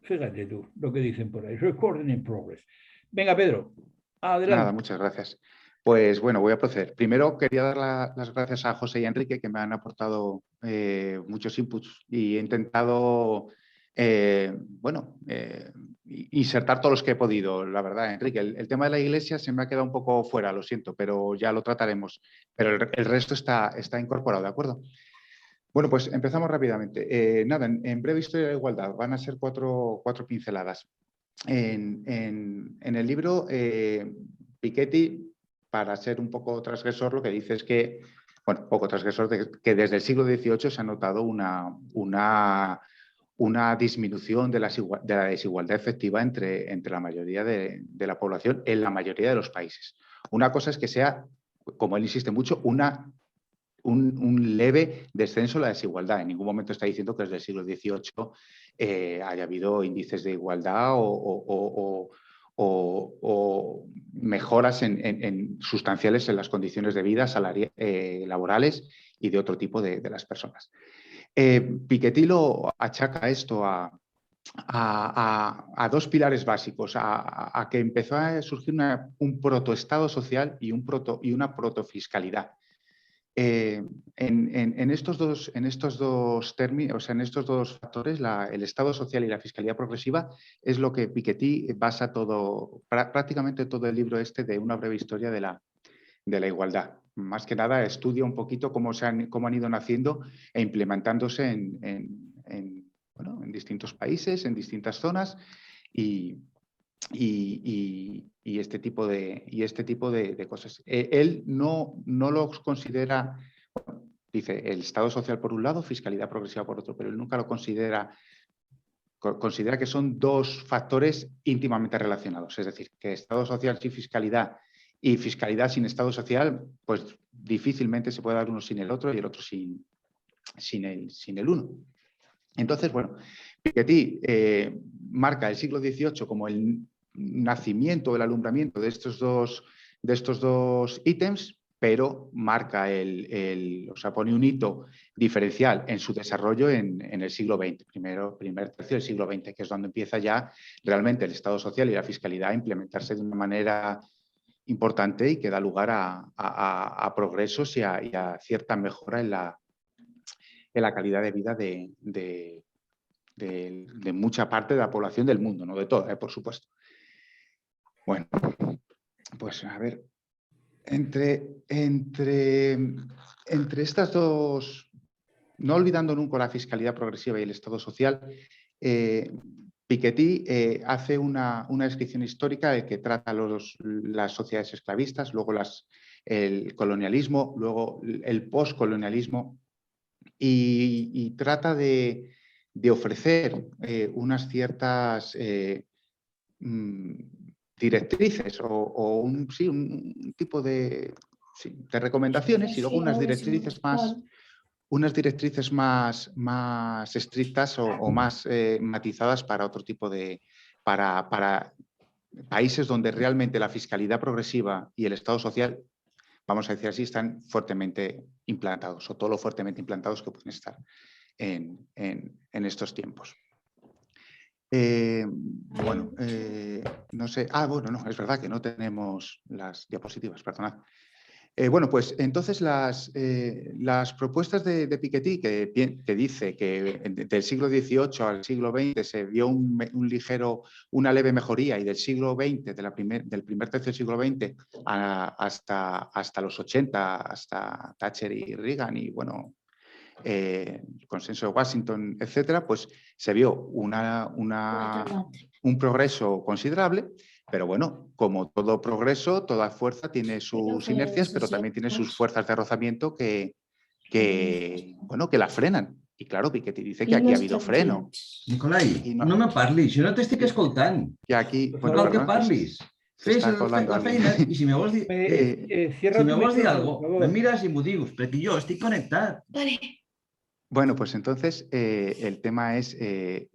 Fíjate tú lo que dicen por ahí. Recording in progress. Venga, Pedro, Nada, adelante. muchas gracias. Pues bueno, voy a proceder. Primero quería dar las gracias a José y a Enrique, que me han aportado muchos inputs y he intentado, bueno, insertar todos los que he podido, la verdad, Enrique. El tema de la iglesia se me ha quedado un poco fuera, lo siento, pero ya lo trataremos. Pero el resto está incorporado, ¿de acuerdo? Bueno, pues empezamos rápidamente. Nada, en breve historia de la igualdad van a ser cuatro pinceladas. En el libro, Piketty, para ser un poco transgresor, lo que dice es que, bueno, poco transgresor, que desde el siglo XVIII se ha notado una disminución de la desigualdad efectiva entre la mayoría de la población en la mayoría de los países. Una cosa es que sea, como él insiste mucho, un leve descenso en la desigualdad. En ningún momento está diciendo que desde el siglo XVIII haya habido índices de igualdad o mejoras sustanciales en las condiciones de vida laborales y de otro tipo de las personas. Piketty lo achaca esto a dos pilares básicos, a que empezó a surgir un protoestado social y una protofiscalidad. En estos dos términos, o sea, en estos dos factores, el Estado social y la fiscalidad progresiva, es lo que Piketty basa prácticamente todo el libro de una breve historia de la igualdad. Más que nada estudia un poquito cómo han ido naciendo e implementándose bueno, en distintos países, en distintas zonas y este tipo de cosas. Él no los considera, bueno, dice, el Estado social por un lado, fiscalidad progresiva por otro, pero él nunca lo considera que son dos factores íntimamente relacionados. Es decir, que Estado social sin fiscalidad y fiscalidad sin Estado social, pues difícilmente se puede dar uno sin el otro y el otro sin el uno. Entonces, bueno, Piketty marca el siglo XVIII como el nacimiento, el alumbramiento de estos dos ítems, pero marca o sea, pone un hito diferencial en su desarrollo en el siglo XX, primer tercio del siglo XX, que es donde empieza ya realmente el Estado social y la fiscalidad a implementarse de una manera importante y que da lugar a progresos y a cierta mejora en la calidad de vida de mucha parte de la población del mundo, no de toda, por supuesto. Bueno, pues a ver, entre estas dos, no olvidando nunca la fiscalidad progresiva y el Estado social, Piketty hace una descripción histórica de que trata las sociedades esclavistas, luego el colonialismo, luego el postcolonialismo y trata de ofrecer unas ciertas directrices o un tipo de recomendaciones y luego unas directrices más estrictas o más matizadas para otro tipo para países donde realmente la fiscalidad progresiva y el Estado social, vamos a decir así, están fuertemente implantados o todo lo fuertemente implantados que pueden estar en estos tiempos. Bueno, no sé. Bueno, no, es verdad que no tenemos las diapositivas, perdonad. Bueno, pues entonces las propuestas de Piketty, que dice que del siglo XVIII al siglo XX se vio una leve mejoría y del siglo XX, del primer tercio del siglo XX hasta los 80, hasta Thatcher y Reagan y bueno, el consenso de Washington, etcétera, pues se vio un progreso considerable, pero bueno, como todo progreso, toda fuerza tiene sus inercias, pero también tiene sus fuerzas de rozamiento que la frenan. I claro, Piketty dice que aquí ha habido freno. Nicolai, no me parlis, jo no t'estic escoltant. Que aquí, No cal que parlis. Fes la feina i si me vols dir, Cierra tu micrófono, algo, por favor. me mires i m'ho dius, perquè jo estic connectat. Vale. Bueno, pues entonces el tema es que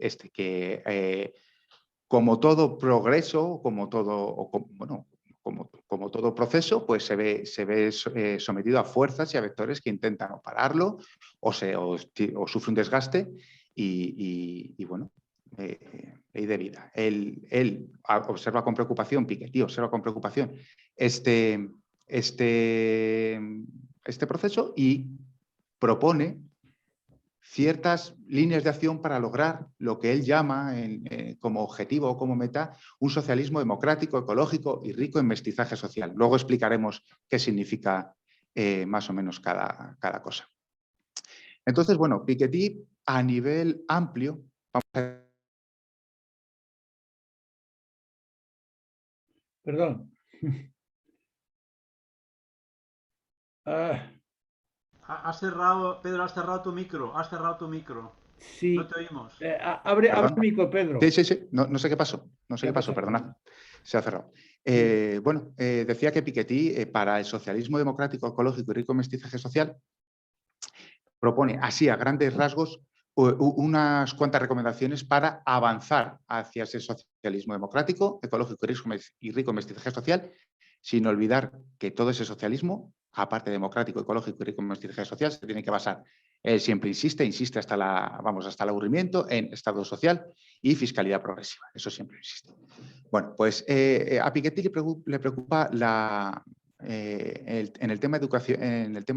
como todo progreso, como todo proceso, pues se ve sometido a fuerzas y a vectores que intentan o pararlo o sufre un desgaste y bueno, ley de vida. Él observa con preocupación, Piketty observa con preocupación este proceso y propone ciertas líneas de acción para lograr lo que él llama como objetivo o como meta un socialismo democrático, ecológico y rico en mestizaje social. Luego explicaremos qué significa más o menos cada cosa. Entonces, bueno, Piketty a nivel amplio, vamos a... Perdón. Pedro, has cerrado tu micro. Has cerrado tu micro. Sí. No te oímos. Abre el micro, Pedro. Sí. No sé qué pasó. No sé qué pasó, perdonad. Se ha cerrado. Bueno, decía que Piketty, para el socialismo democrático, ecológico y rico en mestizaje social, propone así a grandes rasgos unas cuantas recomendaciones para avanzar hacia ese socialismo democrático, ecológico y rico en mestizaje social, sin olvidar que todo ese socialismo, aparte democrático, ecológico y rico en mestizaje social, se tiene que basar, él siempre insiste hasta el aburrimiento, en Estado social y fiscalidad progresiva. Eso siempre insiste. Bueno, pues a Piketty le preocupa en el tema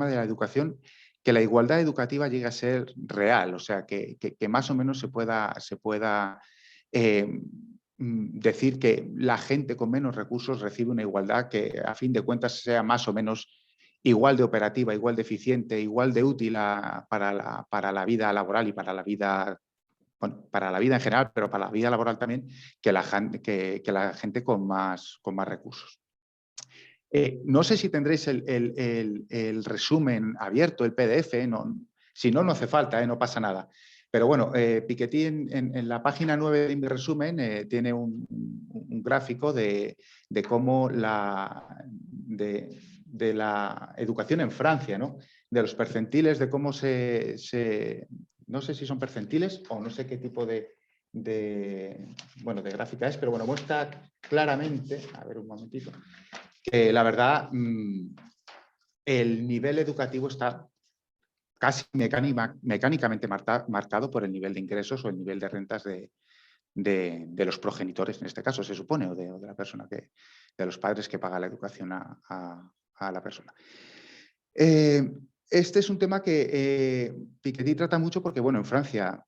de la educación, que la igualdad educativa llegue a ser real, o sea, que más o menos se pueda decir que la gente con menos recursos recibe una igualdad que a fin de cuentas sea más o menos igual de operativa, igual de eficiente, igual de útil para la vida laboral y para la vida, bueno, para la vida en general, pero para la vida laboral también, que la gente con más recursos. No sé si tendréis el resumen abierto, el PDF, si no, no hace falta, no pasa nada. Pero bueno, Piketty en la página 9 de mi resumen tiene un gráfico de cómo de la educación en Francia, ¿no? De los percentiles, de cómo no sé si son percentiles o no sé qué tipo de gráfica es, pero bueno, muestra claramente, a ver un momentito, que la verdad el nivel educativo está casi mecánicamente marcado por el nivel de ingresos o el nivel de rentas de los progenitores, en este caso se supone, o de la persona de los padres que paga la educación a la persona. Este es un tema que Piketty trata mucho porque, bueno, en Francia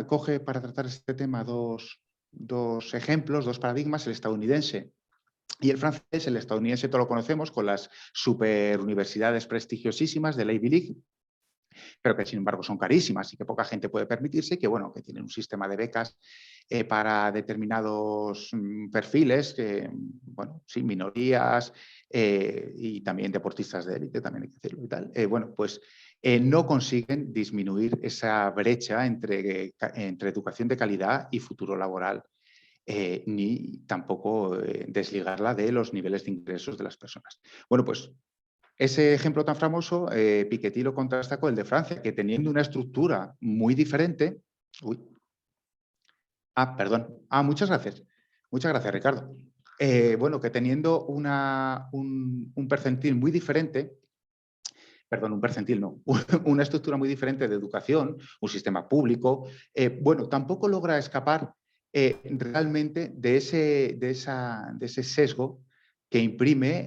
coge para tratar este tema dos ejemplos, dos paradigmas, el estadounidense y el francés. El estadounidense todo lo conocemos con las superuniversidades prestigiosísimas de la Ivy League, pero que sin embargo son carísimas y que poca gente puede permitirse, que bueno, que tienen un sistema de becas para determinados perfiles, bueno, sí, minorías y también deportistas de élite, también hay que decirlo y tal. Bueno, pues no consiguen disminuir esa brecha entre educación de calidad y futuro laboral. Ni tampoco desligarla de los niveles de ingresos de las personas. Bueno, pues ese ejemplo tan famoso, Piketty lo contrasta con el de Francia, que teniendo una estructura muy diferente... perdón. Muchas gracias. Muchas gracias, Ricardo. Bueno, que teniendo un percentil muy diferente, perdón, un percentil no, una estructura muy diferente de educación, un sistema público, bueno, tampoco logra escapar realmente de ese sesgo que imprime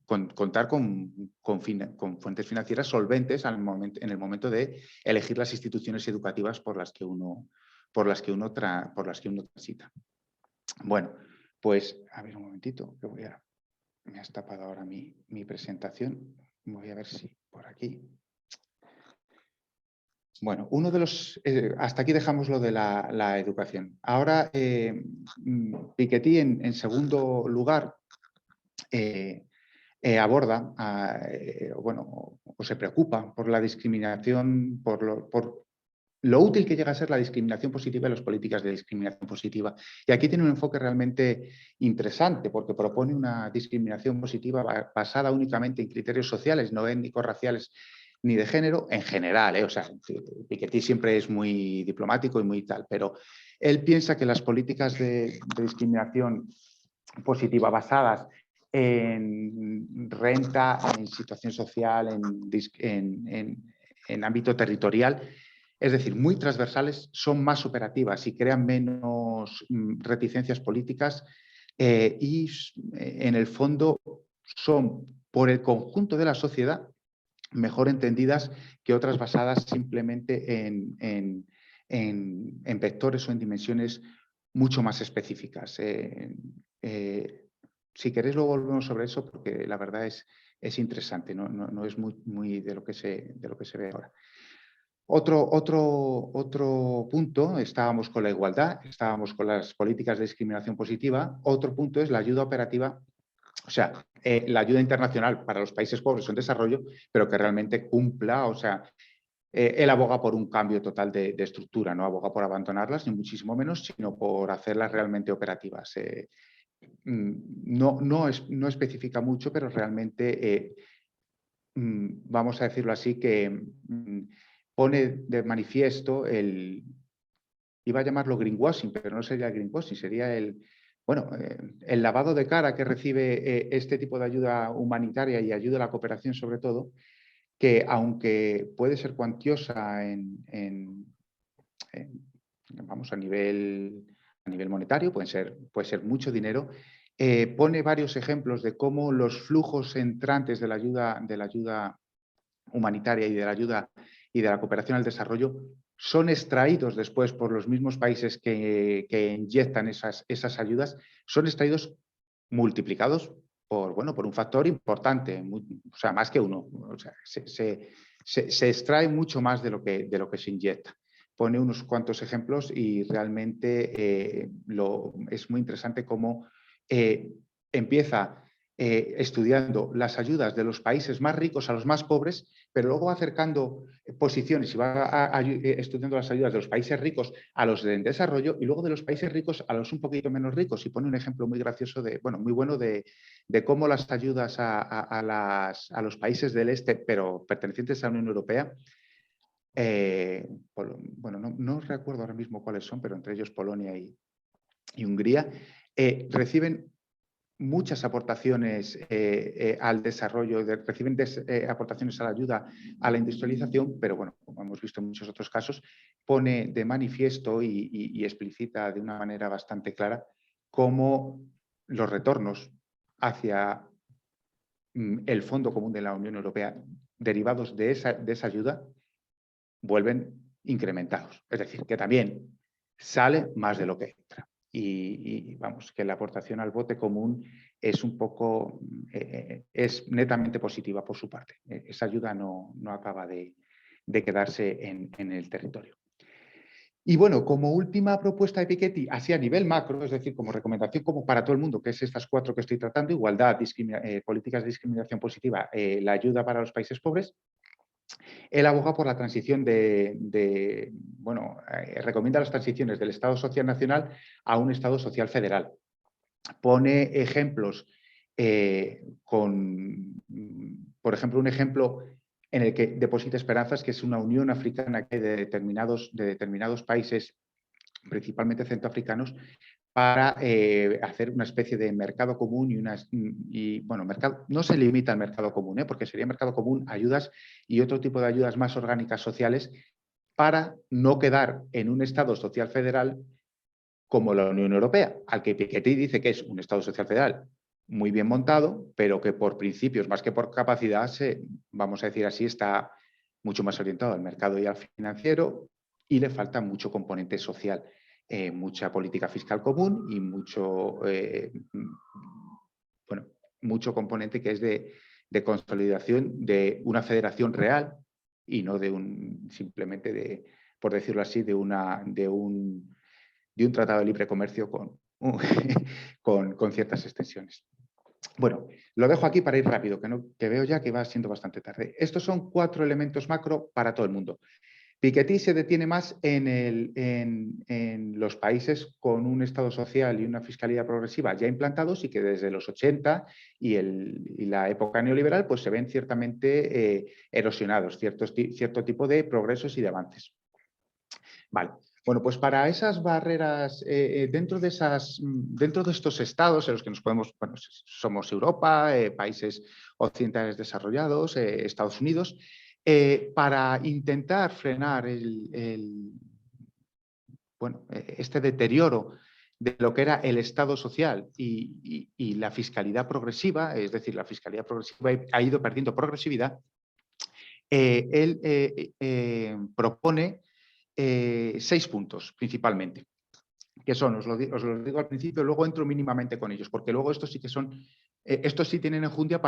contar con fuentes financieras solventes en el momento de elegir las instituciones educativas por las que uno transita. Bueno, pues a ver un momentito, que me has tapado ahora mi presentación. Voy a ver si por aquí. Bueno, uno de los... hasta aquí dejamos lo de la educación. Ahora, Piketty, en segundo lugar, aborda, bueno, o se preocupa por la discriminación, por lo útil que llega a ser la discriminación positiva y las políticas de discriminación positiva. Y aquí tiene un enfoque realmente interesante, porque propone una discriminación positiva basada únicamente en criterios sociales, no étnicos, raciales ni de género, en general. O sea, Piketty siempre es muy diplomático y muy tal, pero él piensa que las políticas de discriminación positiva basadas en renta, en situación social, en ámbito territorial, es decir, muy transversales, son más operativas y crean menos reticencias políticas y en el fondo son por el conjunto de la sociedad mejor entendidas que otras basadas simplemente en vectores o en dimensiones mucho más específicas. Si queréis luego volvemos sobre eso porque la verdad es interesante, no es muy de lo que se ve ahora. Otro punto, estábamos con la igualdad, estábamos con las políticas de discriminación positiva. Otro punto es la ayuda operativa, o sea, la ayuda internacional para los países pobres o en desarrollo, pero que realmente cumpla, o sea, él aboga por un cambio total de estructura, no aboga por abandonarlas, ni muchísimo menos, sino por hacerlas realmente operativas. No especifica mucho, pero realmente, vamos a decirlo así, que pone de manifiesto iba a llamarlo greenwashing, pero no sería el greenwashing, sería el lavado de cara que recibe este tipo de ayuda humanitaria y ayuda a la cooperación sobre todo, que aunque puede ser cuantiosa vamos, a nivel monetario, puede ser mucho dinero, pone varios ejemplos de cómo los flujos entrantes de la ayuda humanitaria y de la ayuda y de la cooperación al desarrollo son extraídos después por los mismos países que inyectan esas ayudas, son extraídos multiplicados por un factor importante, o sea, más que uno. O sea, se extrae mucho más de lo que se inyecta. Pone unos cuantos ejemplos y realmente es muy interesante cómo empieza estudiando las ayudas de los países más ricos a los más pobres, pero luego va acercando posiciones y va estudiando las ayudas de los países ricos a los en desarrollo y luego de los países ricos a los un poquito menos ricos. Y pone un ejemplo muy gracioso, muy bueno de cómo las ayudas a los países del este, pero pertenecientes a la Unión Europea, no recuerdo ahora mismo cuáles son, pero entre ellos Polonia y Hungría, reciben muchas aportaciones al desarrollo, reciben aportaciones a la ayuda a la industrialización, pero bueno, como hemos visto en muchos otros casos, pone de manifiesto y explicita de una manera bastante clara cómo los retornos hacia el Fondo Común de la Unión Europea derivados de esa ayuda vuelven incrementados. Es decir, que también sale más de lo que entra. Y vamos, que la aportación al bote común es es netamente positiva por su parte. Esa ayuda no acaba de quedarse en el territorio. Y bueno, como última propuesta de Piketty, así a nivel macro, es decir, como recomendación como para todo el mundo, que es estas 4 que estoy tratando: igualdad, políticas de discriminación positiva, la ayuda para los países pobres. Él aboga por la transición recomienda las transiciones del Estado Social Nacional a un Estado Social Federal. Pone ejemplos por ejemplo, un ejemplo en el que deposita esperanzas, que es una Unión Africana de determinados países, principalmente centroafricanos, para hacer una especie de mercado común mercado, no se limita al mercado común, porque sería mercado común, ayudas y otro tipo de ayudas más orgánicas sociales para no quedar en un Estado social federal como la Unión Europea, al que Piketty dice que es un Estado social federal muy bien montado, pero que por principios más que por capacidad, vamos a decir así, está mucho más orientado al mercado y al financiero y le falta mucho componente social. Mucha política fiscal común y mucho componente que es de consolidación de una federación real y no simplemente por decirlo así, de un tratado de libre comercio con ciertas extensiones. Bueno, lo dejo aquí para ir rápido, que veo ya que va siendo bastante tarde. Estos son 4 elementos macro para todo el mundo. Piketty se detiene más en los países con un Estado social y una fiscalidad progresiva ya implantados y que desde los 80 y la época neoliberal pues se ven ciertamente erosionados, cierto tipo de progresos y de avances. Vale. Bueno, pues para esas barreras, dentro de estos estados en los que nos somos Europa, países occidentales desarrollados, Estados Unidos, Para intentar frenar este deterioro de lo que era el Estado social y la fiscalidad progresiva, es decir, la fiscalidad progresiva ha ido perdiendo progresividad, él propone 6 puntos principalmente, que son, os lo digo al principio, luego entro mínimamente con ellos, porque luego estos sí que son, estos sí tienen enjundia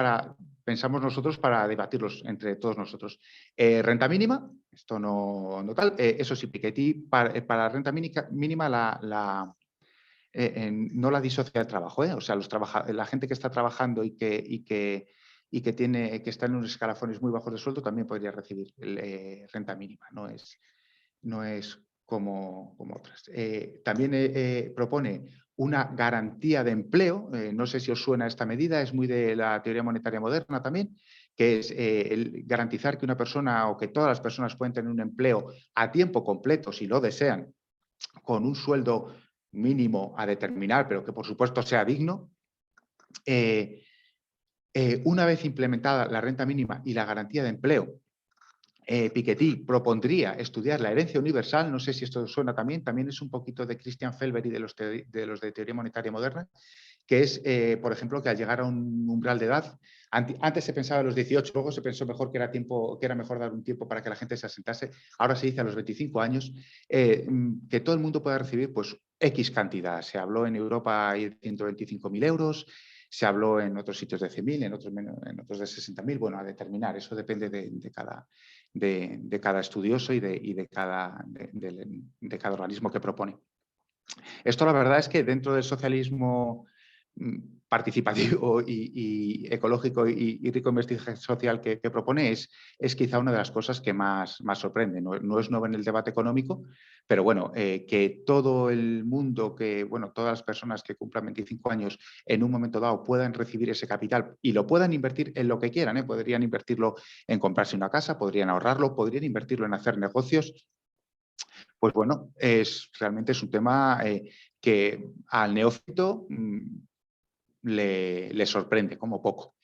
pensamos nosotros, para debatirlos entre todos nosotros. Renta mínima, esto no tal, eso sí, Piketty, para renta mínima no la disocia del trabajo, o sea, la gente que está trabajando y que está en unos escalafones muy bajos de sueldo también podría recibir renta mínima, no es como otras. También propone una garantía de empleo, no sé si os suena esta medida, es muy de la teoría monetaria moderna también, que es garantizar que una persona o que todas las personas pueden tener un empleo a tiempo completo, si lo desean, con un sueldo mínimo a determinar, pero que por supuesto sea digno. Una vez implementada la renta mínima y la garantía de empleo, Piketty propondría estudiar la herencia universal, no sé si esto suena también es un poquito de Christian Felber y de los de teoría monetaria moderna, que es, por ejemplo, que al llegar a un umbral de edad, antes se pensaba a los 18, luego se pensó mejor que era mejor dar un tiempo para que la gente se asentase, ahora se dice a los 25 años, que todo el mundo pueda recibir pues X cantidad. Se habló en Europa de 125.000 euros, se habló en otros sitios de 100.000, en otros de 60.000, bueno, a determinar, eso depende de cada estudioso y de cada organismo que propone. Esto la verdad es que dentro del socialismo participativo y ecológico y rico en investigación social que propone es quizá una de las cosas que más sorprende. No es nuevo en el debate económico, pero bueno, que todo el mundo, todas las personas que cumplan 25 años en un momento dado puedan recibir ese capital y lo puedan invertir en lo que quieran, podrían invertirlo en comprarse una casa, podrían ahorrarlo, podrían invertirlo en hacer negocios. Pues bueno, realmente es un tema que al neófito le sorprende como poco.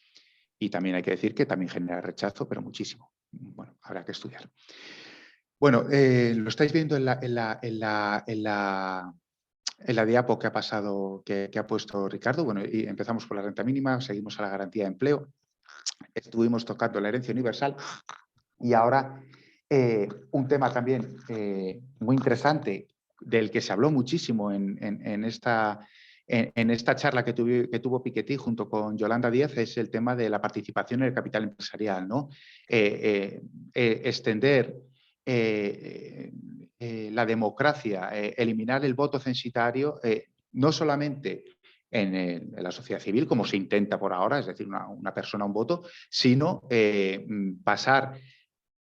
Y también hay que decir que también genera rechazo, pero muchísimo. Bueno, habrá que estudiar. Bueno, lo estáis viendo en la diapo que ha pasado, que ha puesto Ricardo. Bueno, y empezamos por la renta mínima, seguimos a la garantía de empleo, estuvimos tocando la herencia universal y ahora un tema también muy interesante del que se habló muchísimo en esta charla que tuvo Piketty junto con Yolanda Díaz es el tema de la participación en el capital empresarial, ¿no? Extender la democracia, eliminar el voto censitario, no solamente en la sociedad civil, como se intenta por ahora, es decir, una persona, un voto, sino pasar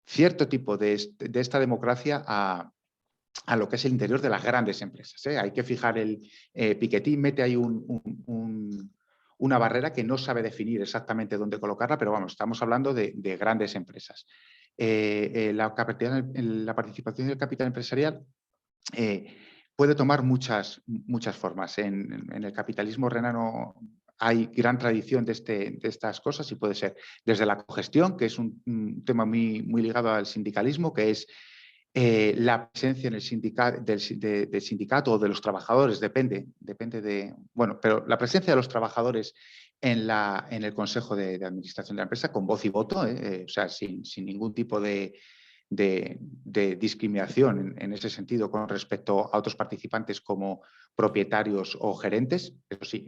cierto tipo de esta democracia a lo que es el interior de las grandes empresas. Hay que fijar Piketty mete ahí una barrera que no sabe definir exactamente dónde colocarla, pero vamos, estamos hablando de grandes empresas. La participación del capital empresarial puede tomar muchas formas. En el capitalismo renano hay gran tradición de estas cosas y puede ser desde la cogestión, que es un tema muy ligado al sindicalismo, que es la presencia en el del sindicato o de los trabajadores, depende de... Bueno, pero la presencia de los trabajadores en el consejo de administración de la empresa con voz y voto, o sea, sin ningún tipo de discriminación en ese sentido con respecto a otros participantes como propietarios o gerentes. Eso sí,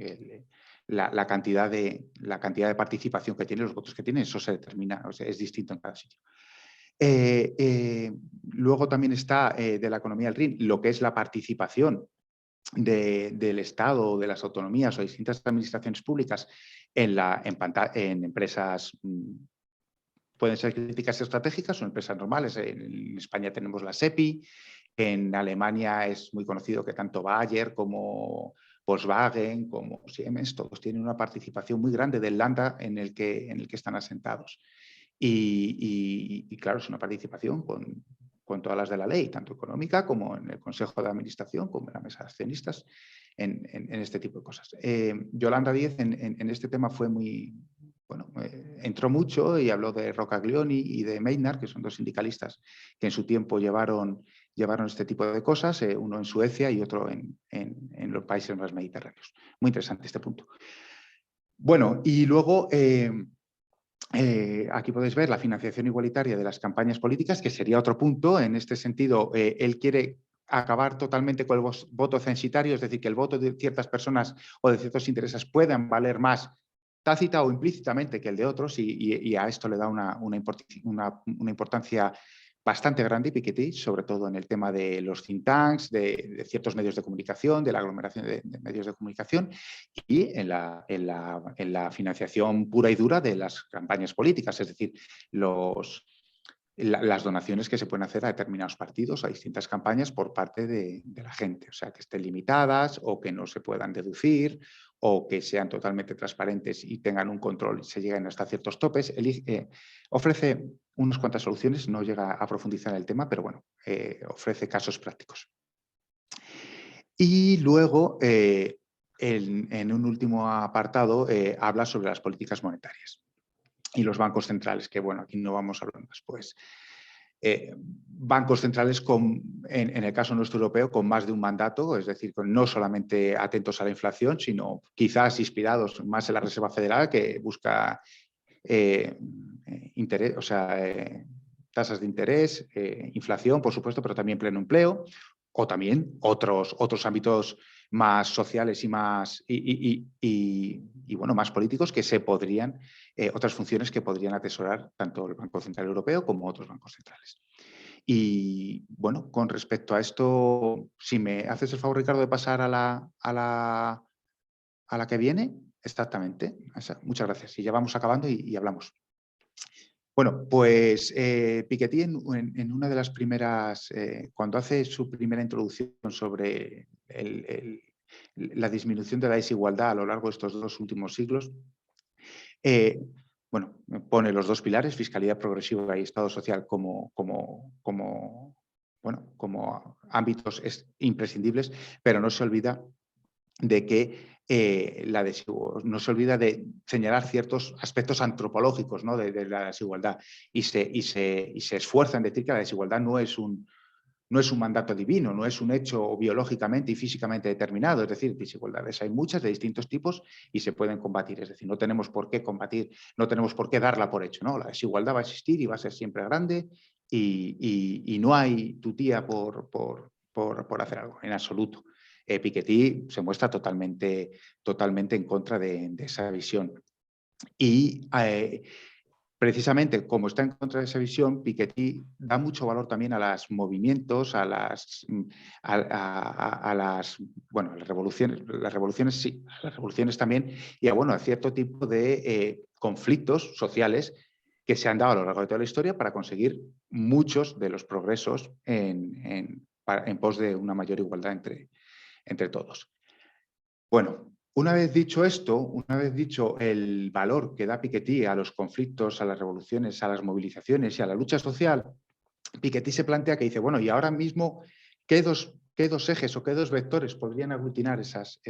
la cantidad de participación que tiene, los votos que tiene, eso se determina, o sea, es distinto en cada sitio. Luego también está de la economía del RIN lo que es la participación del Estado o de las autonomías o distintas administraciones públicas en empresas, pueden ser críticas estratégicas o empresas normales. En España tenemos la SEPI, en Alemania es muy conocido que tanto Bayer como Volkswagen, como Siemens, todos tienen una participación muy grande del Landa en el que están asentados. Y claro, es una participación con todas las de la ley, tanto económica como en el Consejo de Administración, como en la mesa de accionistas, en este tipo de cosas. Yolanda Díez en este tema fue muy bueno, entró mucho y habló de Roccaglioni y de Maynard, que son dos sindicalistas que en su tiempo llevaron este tipo de cosas, uno en Suecia y otro en los países más mediterráneos. Muy interesante este punto. Bueno, y luego aquí podéis ver la financiación igualitaria de las campañas políticas, que sería otro punto. En este sentido, él quiere acabar totalmente con el voto censitario, es decir, que el voto de ciertas personas o de ciertos intereses puedan valer más tácita o implícitamente que el de otros, y a esto le da una importancia bastante grande Piketty, sobre todo en el tema de los think tanks, de ciertos medios de comunicación, de la aglomeración de medios de comunicación y en la financiación pura y dura de las campañas políticas, es decir, las donaciones que se pueden hacer a determinados partidos, a distintas campañas por parte de la gente, o sea, que estén limitadas o que no se puedan deducir o que sean totalmente transparentes y tengan un control, se lleguen hasta ciertos topes. Ofrece unas cuantas soluciones, no llega a profundizar en el tema, pero bueno, ofrece casos prácticos. Y luego, en un último apartado, habla sobre las políticas monetarias y los bancos centrales, que bueno, aquí no vamos a hablar más, pues bancos centrales en el caso nuestro europeo con más de un mandato, es decir, no solamente atentos a la inflación, sino quizás inspirados más en la Reserva Federal, que busca interés, o sea, tasas de interés, inflación, por supuesto, pero también pleno empleo, o también otros ámbitos más sociales y más bueno, más políticos que se podrían, otras funciones que podrían atesorar tanto el Banco Central Europeo como otros bancos centrales. Y bueno, con respecto a esto, si me haces el favor, Ricardo, de pasar a la que viene, exactamente. Muchas gracias. Y ya vamos acabando y hablamos. Bueno, pues Piketty en una de las primeras, cuando hace su primera introducción sobre la disminución de la desigualdad a lo largo de estos 2 últimos siglos, bueno, pone los 2 pilares, fiscalidad progresiva y Estado social, como ámbitos imprescindibles, pero no se olvida de que no se olvida de señalar ciertos aspectos antropológicos, ¿no?, de la desigualdad y se esfuerza en decir que la desigualdad no es un mandato divino, no es un hecho biológicamente y físicamente determinado, es decir, desigualdades hay muchas de distintos tipos y se pueden combatir, es decir, no tenemos por qué combatir, no tenemos por qué darla por hecho, ¿no? La desigualdad va a existir y va a ser siempre grande y no hay tutía por hacer algo, en absoluto. Piketty se muestra totalmente en contra de esa visión. Y precisamente como está en contra de esa visión, Piketty da mucho valor también a los movimientos, a las revoluciones sí, a las revoluciones también, y a cierto tipo de conflictos sociales que se han dado a lo largo de toda la historia para conseguir muchos de los progresos en pos de una mayor igualdad entre todos. Bueno, una vez dicho esto, una vez dicho el valor que da Piketty a los conflictos, a las revoluciones, a las movilizaciones y a la lucha social, Piketty se plantea que dice, bueno, y ahora mismo, ¿qué dos ejes o qué 2 vectores podrían aglutinar esas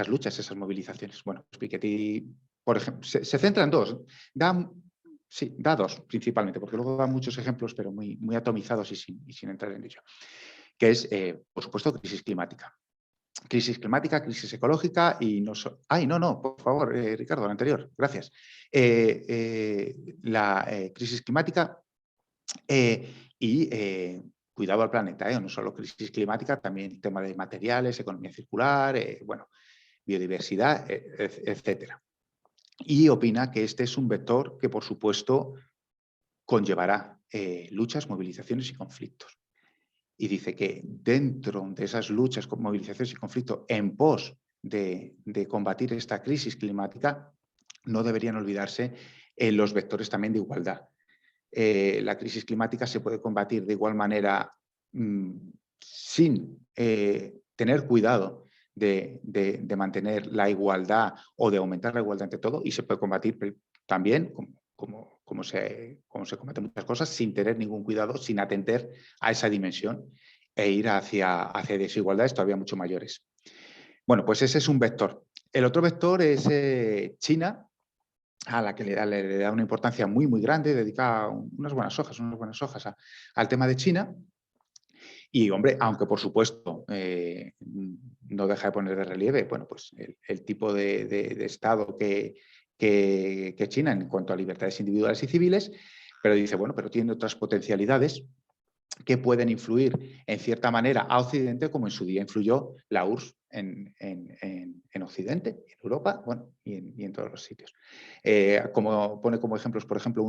luchas, esas movilizaciones? Bueno, pues Piketty, por ejemplo, se centra en 2. Da 2 principalmente, porque luego da muchos ejemplos, pero muy atomizados y sin entrar en ello, que es, por supuesto, crisis climática. Crisis climática, crisis ecológica y no... no, por favor, Ricardo, la anterior, gracias. La crisis climática y cuidado al planeta, no solo crisis climática, también el tema de materiales, economía circular, biodiversidad, etcétera. Y opina que este es un vector que, por supuesto, conllevará luchas, movilizaciones y conflictos. Y dice que dentro de esas luchas, movilizaciones y conflictos en pos de combatir esta crisis climática, no deberían olvidarse los vectores también de igualdad. La crisis climática se puede combatir de igual manera sin tener cuidado de mantener la igualdad o de aumentar la igualdad entre todo, y se puede combatir también, como se combaten muchas cosas, sin tener ningún cuidado, sin atender a esa dimensión e ir hacia desigualdades todavía mucho mayores. Bueno, pues ese es un vector. El otro vector es China a la que le da una importancia muy, muy grande, dedica unas buenas hojas al tema de China. Y, hombre, aunque por supuesto no deja de poner de relieve, bueno, pues el tipo de Estado que China en cuanto a libertades individuales y civiles, pero dice, bueno, pero tiene otras potencialidades que pueden influir en cierta manera a Occidente, como en su día influyó la URSS en Occidente, en Europa, bueno, y en todos los sitios. Como pone como ejemplos, por ejemplo,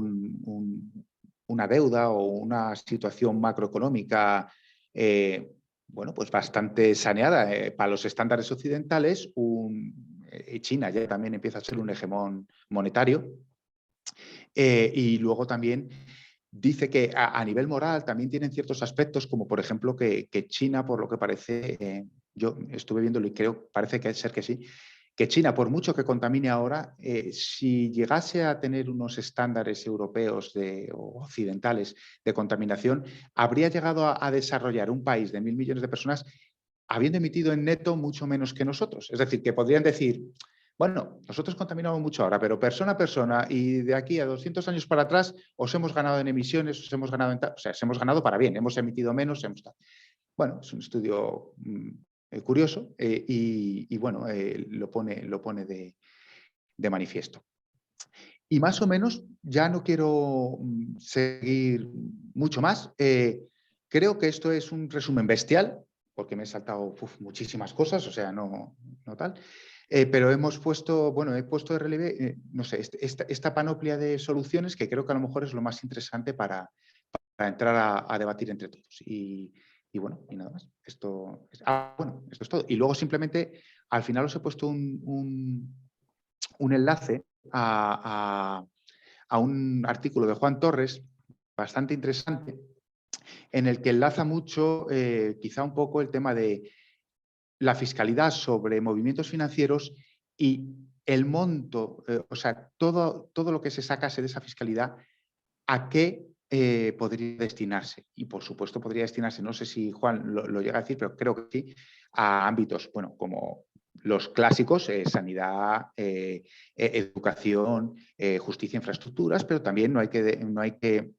una deuda o una situación macroeconómica bueno, pues bastante saneada para los estándares occidentales. China ya también empieza a ser un hegemón monetario. Y luego también dice que a nivel moral también tienen ciertos aspectos, como por ejemplo que China, por lo que parece, yo estuve viéndolo y creo, parece que ser que sí, que China, por mucho que contamine ahora, si llegase a tener unos estándares europeos o occidentales de contaminación, habría llegado a desarrollar un país de 1.000 millones de personas habiendo emitido en neto mucho menos que nosotros. Es decir, que podrían decir, bueno, nosotros contaminamos mucho ahora, pero persona a persona y de aquí a 200 años para atrás os hemos ganado en emisiones, os hemos ganado o sea, hemos ganado para bien, hemos emitido menos, Bueno, es un estudio curioso y bueno, lo pone de manifiesto. Y más o menos, ya no quiero seguir mucho más. Creo que esto es un resumen bestial, porque me he saltado muchísimas cosas, o sea, no tal. Pero hemos puesto, bueno, he puesto de relieve, no sé, esta panoplia de soluciones que creo que a lo mejor es lo más interesante para entrar a debatir entre todos. Y bueno, y nada más. Esto es todo. Y luego simplemente, al final os he puesto un enlace a un artículo de Juan Torres, bastante interesante, en el que enlaza mucho, quizá un poco, el tema de la fiscalidad sobre movimientos financieros y el monto, o sea, todo lo que se sacase de esa fiscalidad, ¿a qué podría destinarse? Y, por supuesto, podría destinarse, no sé si Juan lo llega a decir, pero creo que sí, a ámbitos, bueno, como los clásicos, sanidad, educación, justicia, infraestructuras, pero también no hay que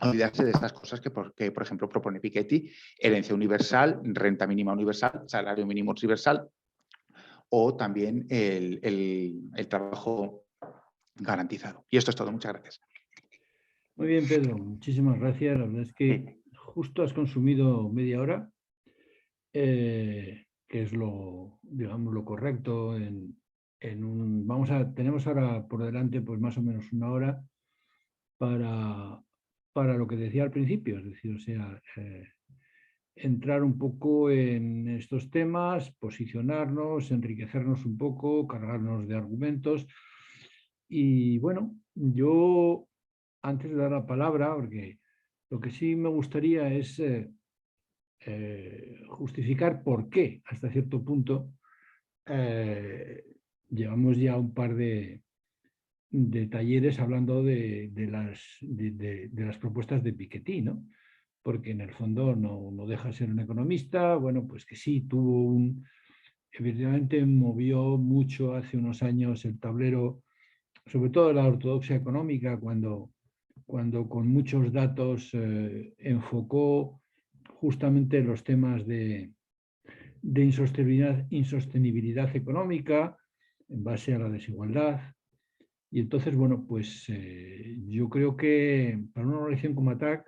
olvidarse de estas cosas que, por ejemplo, propone Piketty: herencia universal, renta mínima universal, salario mínimo universal, o también el trabajo garantizado. Y esto es todo. Muchas gracias. Muy bien, Pedro, muchísimas gracias. La verdad es que justo has consumido media hora, que es digamos, lo correcto tenemos ahora por delante pues más o menos una hora para lo que decía al principio, es decir, o sea, entrar un poco en estos temas, posicionarnos, enriquecernos un poco, cargarnos de argumentos. Y bueno, yo, antes de dar la palabra, porque lo que sí me gustaría es justificar por qué, hasta cierto punto, llevamos ya un par de talleres hablando de las propuestas de Piketty, ¿no? Porque en el fondo no deja de ser un economista, bueno, pues que sí, evidentemente movió mucho hace unos años el tablero, sobre todo la ortodoxia económica, cuando con muchos datos enfocó justamente los temas de insostenibilidad económica en base a la desigualdad. Y entonces, bueno, pues yo creo que para una organización como ATTAC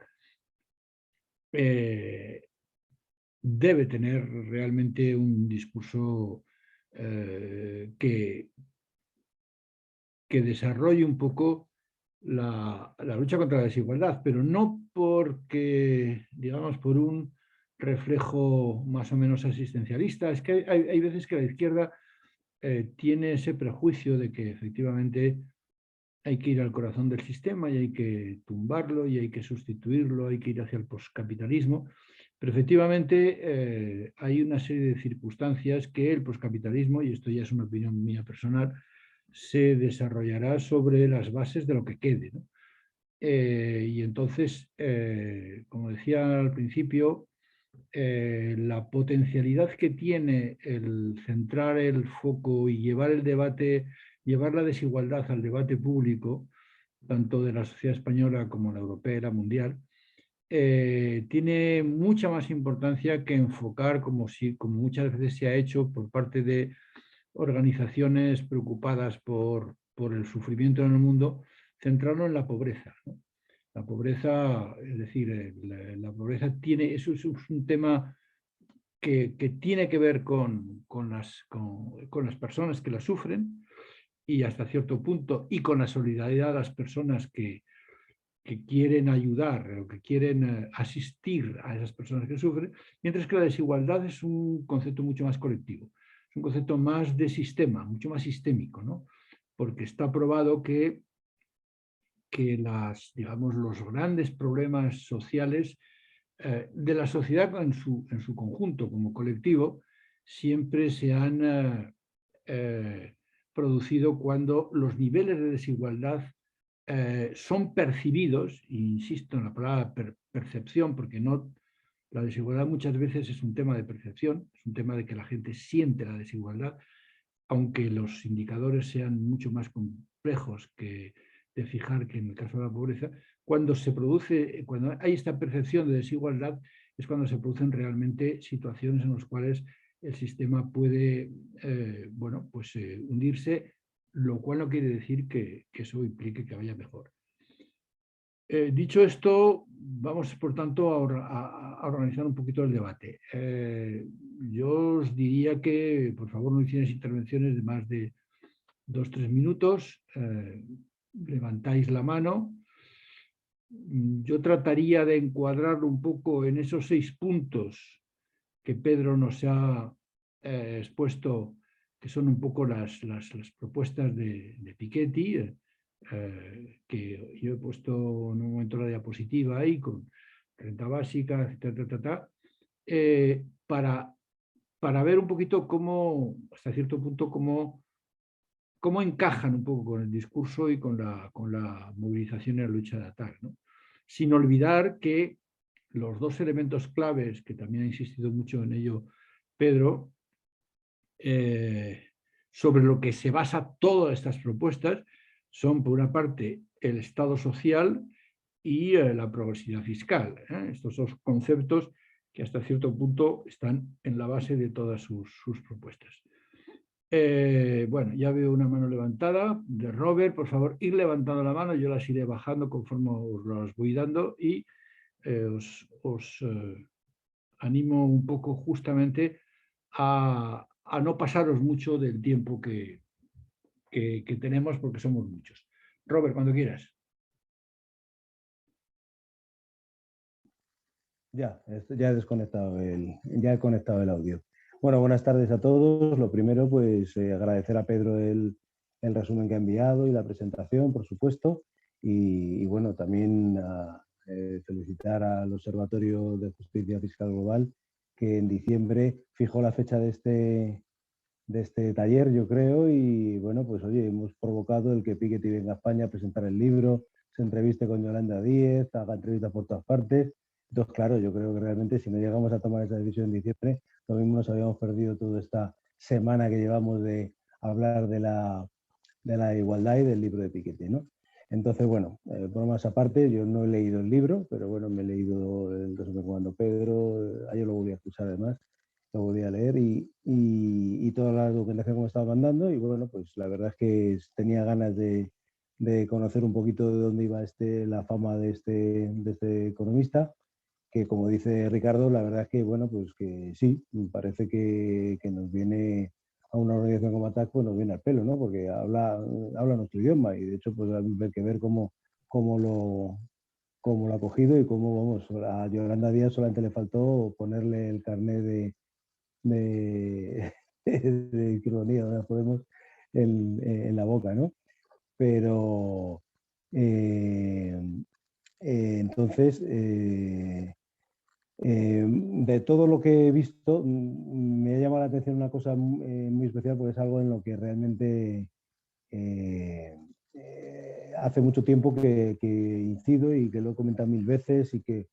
debe tener realmente un discurso que desarrolle un poco la lucha contra la desigualdad, pero no porque, digamos, por un reflejo más o menos asistencialista. Es que hay veces que la izquierda tiene ese prejuicio de que efectivamente hay que ir al corazón del sistema y hay que tumbarlo y hay que sustituirlo, hay que ir hacia el poscapitalismo. Pero efectivamente hay una serie de circunstancias que el poscapitalismo, y esto ya es una opinión mía personal, se desarrollará sobre las bases de lo que quede, ¿no? Y entonces, como decía al principio, la potencialidad que tiene el centrar el foco y llevar el debate llevar la desigualdad al debate público, tanto de la sociedad española como la europea y la mundial, tiene mucha más importancia que enfocar, como muchas veces se ha hecho por parte de organizaciones preocupadas por el sufrimiento en el mundo, centrarlo en la pobreza, ¿no? La pobreza, es decir, la pobreza eso es un tema que tiene que ver con las personas que la sufren y hasta cierto punto, y con la solidaridad de las personas que quieren ayudar o que quieren asistir a esas personas que sufren, mientras que la desigualdad es un concepto mucho más colectivo, es un concepto más de sistema, mucho más sistémico, ¿no? Porque está probado que digamos, los grandes problemas sociales de la sociedad en su conjunto, como colectivo, siempre se han producido cuando los niveles de desigualdad son percibidos, e insisto en la palabra percepción, porque la desigualdad muchas veces es un tema de percepción, es un tema de que la gente siente la desigualdad, aunque los indicadores sean mucho más complejos de fijar que en el caso de la pobreza. Cuando hay esta percepción de desigualdad, es cuando se producen realmente situaciones en las cuales el sistema puede hundirse, lo cual no quiere decir que eso implique que vaya mejor. Dicho esto, vamos por tanto a organizar un poquito el debate. Yo os diría que por favor no hicierais intervenciones de más de 2-3 minutos. Levantáis la mano. Yo trataría de encuadrarlo un poco en esos 6 puntos que Pedro nos ha expuesto, que son un poco las propuestas de Piketty, que yo he puesto en un momento la diapositiva ahí con renta básica, etcétera, para ver un poquito cómo, hasta cierto punto, cómo encajan un poco con el discurso y con la movilización y la lucha de ATAC, ¿no? Sin olvidar que los 2 elementos claves, que también ha insistido mucho en ello Pedro, sobre lo que se basa todas estas propuestas, son por una parte el Estado social y la progresividad fiscal. Estos 2 conceptos que hasta cierto punto están en la base de todas sus propuestas. Bueno, ya veo una mano levantada de Robert. Por favor, ir levantando la mano, yo las iré bajando conforme os las voy dando y os animo un poco justamente a no pasaros mucho del tiempo que tenemos, porque somos muchos. Robert, cuando quieras. Ya he conectado el audio. Bueno, buenas tardes a todos. Lo primero, pues agradecer a Pedro el resumen que ha enviado y la presentación, por supuesto. Y bueno, también felicitar al Observatorio de Justicia Fiscal Global, que en diciembre fijó la fecha de este taller, yo creo. Y bueno, pues oye, hemos provocado el que Piketty venga a España a presentar el libro, se entreviste con Yolanda Díez, haga entrevistas por todas partes. Entonces, claro, yo creo que realmente si no llegamos a tomar esa decisión en diciembre, lo mismo nos habíamos perdido toda esta semana que llevamos de hablar de la igualdad y del libro de Piketty, ¿no? Entonces, bueno, por más aparte, yo no he leído el libro, pero bueno, me he leído el resumen cuando Pedro, ayer lo volví a escuchar además, lo volví a leer y toda la documentación que me estaba mandando, y bueno, pues la verdad es que tenía ganas de conocer un poquito de dónde iba la fama de este economista, que como dice Ricardo, la verdad es que, bueno, pues que sí, me parece que nos viene a una organización como ATAC, pues nos viene al pelo, ¿no? Porque habla nuestro idioma y de hecho pues hay que ver cómo lo ha cogido y cómo, vamos, a Yolanda Díaz solamente le faltó ponerle el carnet de ironía, ¿no? Podemos en la boca, ¿no? Pero entonces de todo lo que he visto, me ha llamado la atención una cosa muy especial, porque es algo en lo que realmente hace mucho tiempo que incido y que lo he comentado 1000 veces y que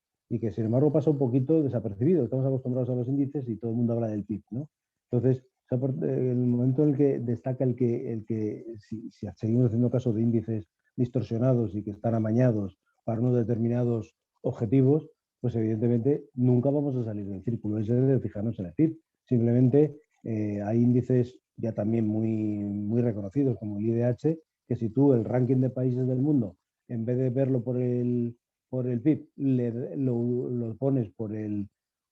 sin embargo pasa un poquito desapercibido. Estamos acostumbrados a los índices y todo el mundo habla del PIB, ¿no? Entonces, sea, el momento en el que destaca el que si seguimos haciendo caso de índices distorsionados y que están amañados para unos determinados objetivos, pues evidentemente nunca vamos a salir del círculo ese de fijarnos en el PIB. Simplemente hay índices ya también muy reconocidos como el IDH, que si tú el ranking de países del mundo, en vez de verlo por el PIB, lo pones por el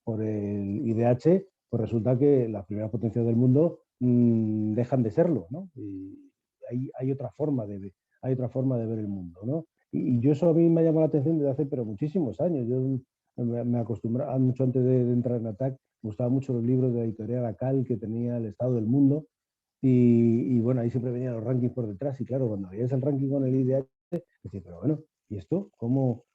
IDH, pues resulta que las primeras potencias del mundo dejan de serlo, ¿no? Y hay otra forma de ver el mundo, ¿no? Y yo eso a mí me ha llamado la atención desde hace pero muchísimos años. Yo me acostumbraba mucho antes de entrar en ATAC, me gustaban mucho los libros de la editorial ACAL que tenía el estado del mundo y bueno, ahí siempre venían los rankings por detrás y claro, cuando veías el ranking con el IDH, decía, pero bueno, ¿y esto? ¿Cómo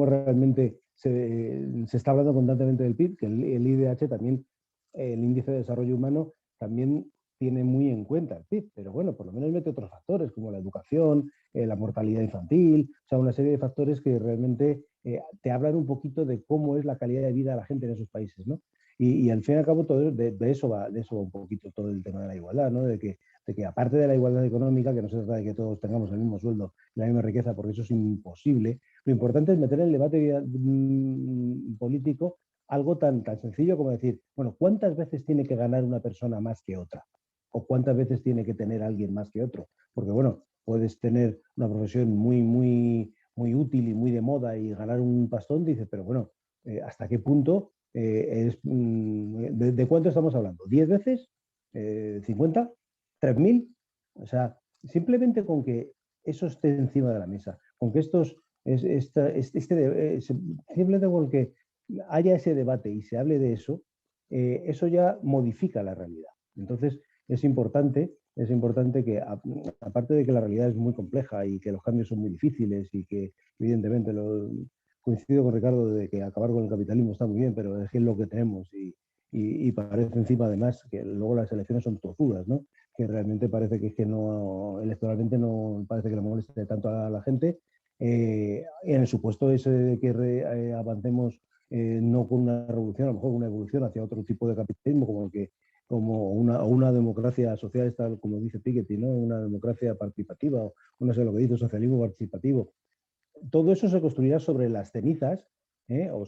realmente se está hablando constantemente del PIB? Que el IDH también, el índice de desarrollo humano, también tiene muy en cuenta el PIB, pero bueno, por lo menos mete otros factores como la educación, la mortalidad infantil, o sea, una serie de factores que realmente te hablan un poquito de cómo es la calidad de vida de la gente en esos países, ¿no? Y al fin y al cabo todo de eso va un poquito todo el tema de la igualdad, ¿no? De que aparte de la igualdad económica, que no se trata de que todos tengamos el mismo sueldo y la misma riqueza, porque eso es imposible, lo importante es meter en el debate político algo tan sencillo como decir, bueno, ¿cuántas veces tiene que ganar una persona más que otra? ¿O cuántas veces tiene que tener alguien más que otro? Porque bueno, puedes tener una profesión muy útil y muy de moda y ganar un pastón, dices, pero bueno, ¿hasta qué punto ¿de cuánto estamos hablando? ¿10 veces? ¿50? ¿3.000? O sea, simplemente con que eso esté encima de la mesa, con que simplemente con que haya ese debate y se hable de eso, eso ya modifica la realidad. Entonces, es importante que, aparte de que la realidad es muy compleja y que los cambios son muy difíciles y que, evidentemente, coincido con Ricardo de que acabar con el capitalismo está muy bien, pero es que es lo que tenemos y parece encima, además, que luego las elecciones son tozudas, ¿no? Que realmente parece que es que no, electoralmente no parece que le moleste tanto a la gente. En el supuesto ese de que avancemos no con una revolución, a lo mejor una evolución hacia otro tipo de capitalismo, como una democracia social, tal como dice Piketty, ¿no? Una democracia participativa, o no sé lo que dice, socialismo participativo. Todo eso se construirá sobre las cenizas o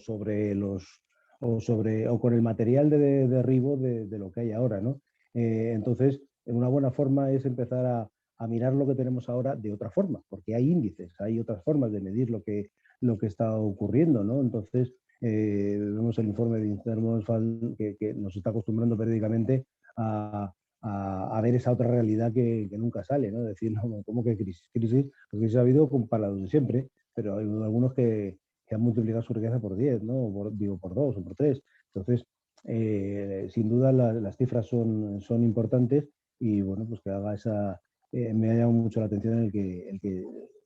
con el material de derribo de lo que hay ahora, ¿no? Entonces, una buena forma es empezar a mirar lo que tenemos ahora de otra forma, porque hay índices, hay otras formas de medir lo que está ocurriendo, ¿no? Entonces, vemos el informe de Intermodal que nos está acostumbrando periódicamente a ver esa otra realidad que nunca sale, ¿no? Decir, no, ¿cómo que crisis? Crisis, porque ha habido para los de siempre, pero hay algunos que han multiplicado su riqueza por 10, ¿no? Por 2 o por 3. Entonces, sin duda las cifras son importantes y, bueno, pues que haga esa... me ha llamado mucho la atención el que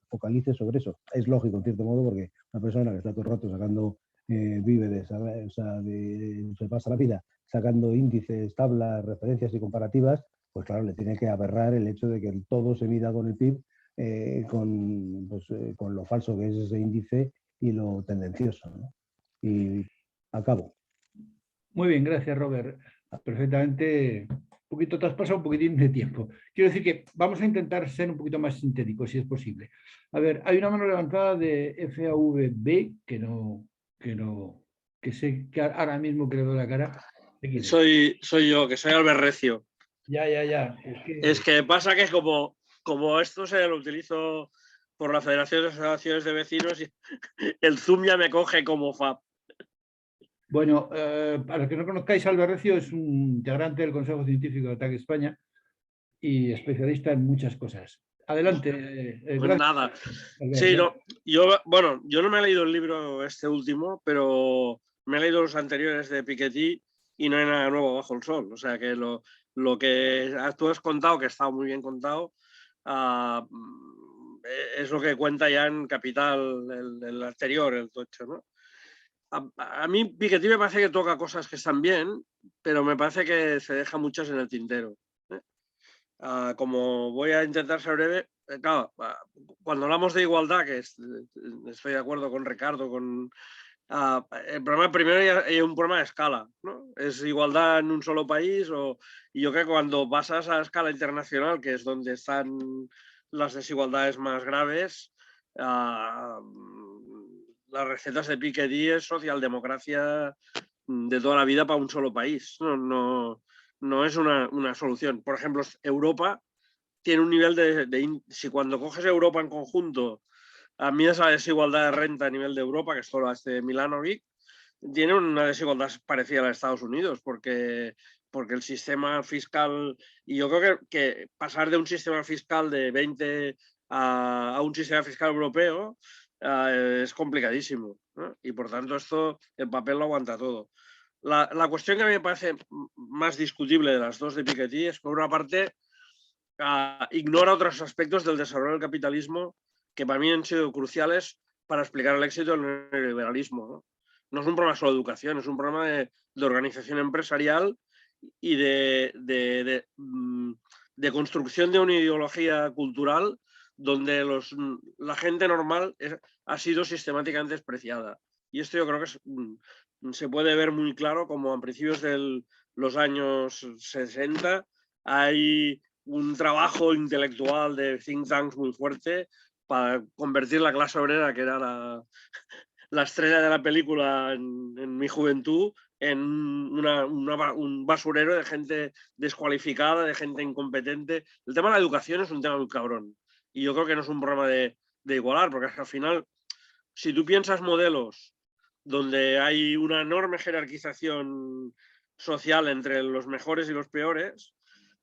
focalice sobre eso. Es lógico, en cierto modo, porque una persona que está todo el rato sacando víveres, se pasa la vida sacando índices, tablas, referencias y comparativas, pues claro, le tiene que aberrar el hecho de que todo se mida con el PIB, con lo falso que es ese índice y lo tendencioso, ¿no? Y acabo. Muy bien, gracias, Robert. Perfectamente. Un poquito, te has pasado un poquitín de tiempo. Quiero decir que vamos a intentar ser un poquito más sintéticos, si es posible. A ver, hay una mano levantada de FAVB que sé que ahora mismo que le doy la cara. Soy yo, que soy Albert Recio. Ya. Es que pasa que como esto se lo utilizo por la Federación de Asociaciones de Vecinos, el Zoom ya me coge como FAB. Bueno, para los que no conozcáis, Albert Recio es un integrante del Consejo Científico de ATAC España y especialista en muchas cosas. Adelante. Pues nada. Sí, no, yo no me he leído el libro este último, pero me he leído los anteriores de Piketty y no hay nada nuevo bajo el sol. O sea que lo que tú has contado, que ha estado muy bien contado, es lo que cuenta ya en Capital, el anterior, el tocho, ¿no? A mí Piketty me parece que toca cosas que están bien, pero me parece que se deja muchas en el tintero. Como voy a intentar ser breve, claro, cuando hablamos de igualdad, que estoy de acuerdo con Ricardo, con el problema primero hay un problema de escala, ¿no? Es igualdad en un solo país y yo creo que cuando pasas a escala internacional, que es donde están las desigualdades más graves, las recetas de Piketty es socialdemocracia de toda la vida para un solo país. No es una solución. Por ejemplo, Europa tiene un nivel si cuando coges Europa en conjunto, a mí esa desigualdad de renta a nivel de Europa, que esto lo hace Milanovic, tiene una desigualdad parecida a la de Estados Unidos, porque el sistema fiscal, y yo creo que pasar de un sistema fiscal de 20 a un sistema fiscal europeo es complicadísimo, ¿no? Y por tanto el papel lo aguanta todo. La cuestión que a mí me parece más discutible de las dos de Piketty es, por una parte, ignora otros aspectos del desarrollo del capitalismo que para mí han sido cruciales para explicar el éxito del neoliberalismo, ¿no? No es un problema solo de educación, es un problema de organización empresarial y de construcción de una ideología cultural donde la gente normal ha sido sistemáticamente despreciada. Y esto yo creo que se puede ver muy claro como a principios de los años 60 hay un trabajo intelectual de think tanks muy fuerte para convertir la clase obrera, que era la estrella de la película en mi juventud, en un basurero de gente descualificada, de gente incompetente. El tema de la educación es un tema muy cabrón. Y yo creo que no es un problema de igualar, porque al final, si tú piensas modelos donde hay una enorme jerarquización social entre los mejores y los peores,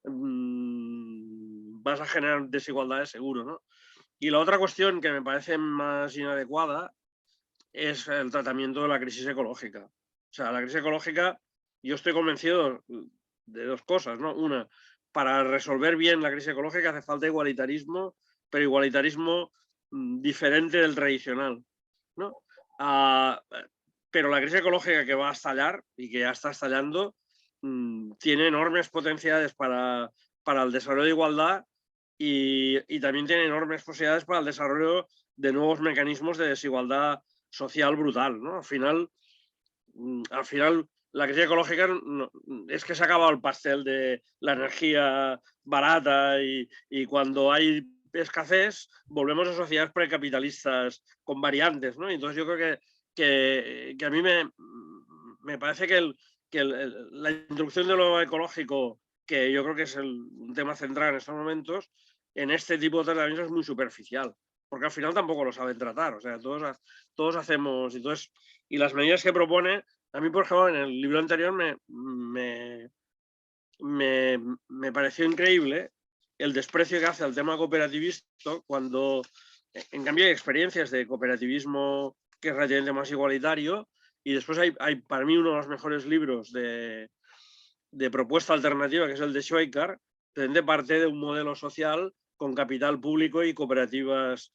vas a generar desigualdades seguro, ¿no? Y la otra cuestión que me parece más inadecuada es el tratamiento de la crisis ecológica. O sea, la crisis ecológica, yo estoy convencido de dos cosas, ¿no? Una, para resolver bien la crisis ecológica hace falta igualitarismo, pero igualitarismo diferente del tradicional, ¿no? Pero la crisis ecológica que va a estallar y que ya está estallando tiene enormes potencialidades para el desarrollo de igualdad y también tiene enormes posibilidades para el desarrollo de nuevos mecanismos de desigualdad social brutal, ¿no? Al final la crisis ecológica es que se ha acabado el pastel de la energía barata y cuando hay escasez volvemos a sociedades precapitalistas con variantes, ¿no? Entonces yo creo que a mí me parece que la introducción de lo ecológico, que yo creo que es un tema central en estos momentos, en este tipo de tratamientos es muy superficial, porque al final tampoco lo saben tratar, o sea, todos hacemos, y las medidas que propone, a mí, por ejemplo, en el libro anterior me pareció increíble el desprecio que hace al tema cooperativista cuando, en cambio, hay experiencias de cooperativismo que es relativamente más igualitario, y después hay para mí uno de los mejores libros de propuesta alternativa, que es el de Schweikart, que parte de un modelo social con capital público y cooperativas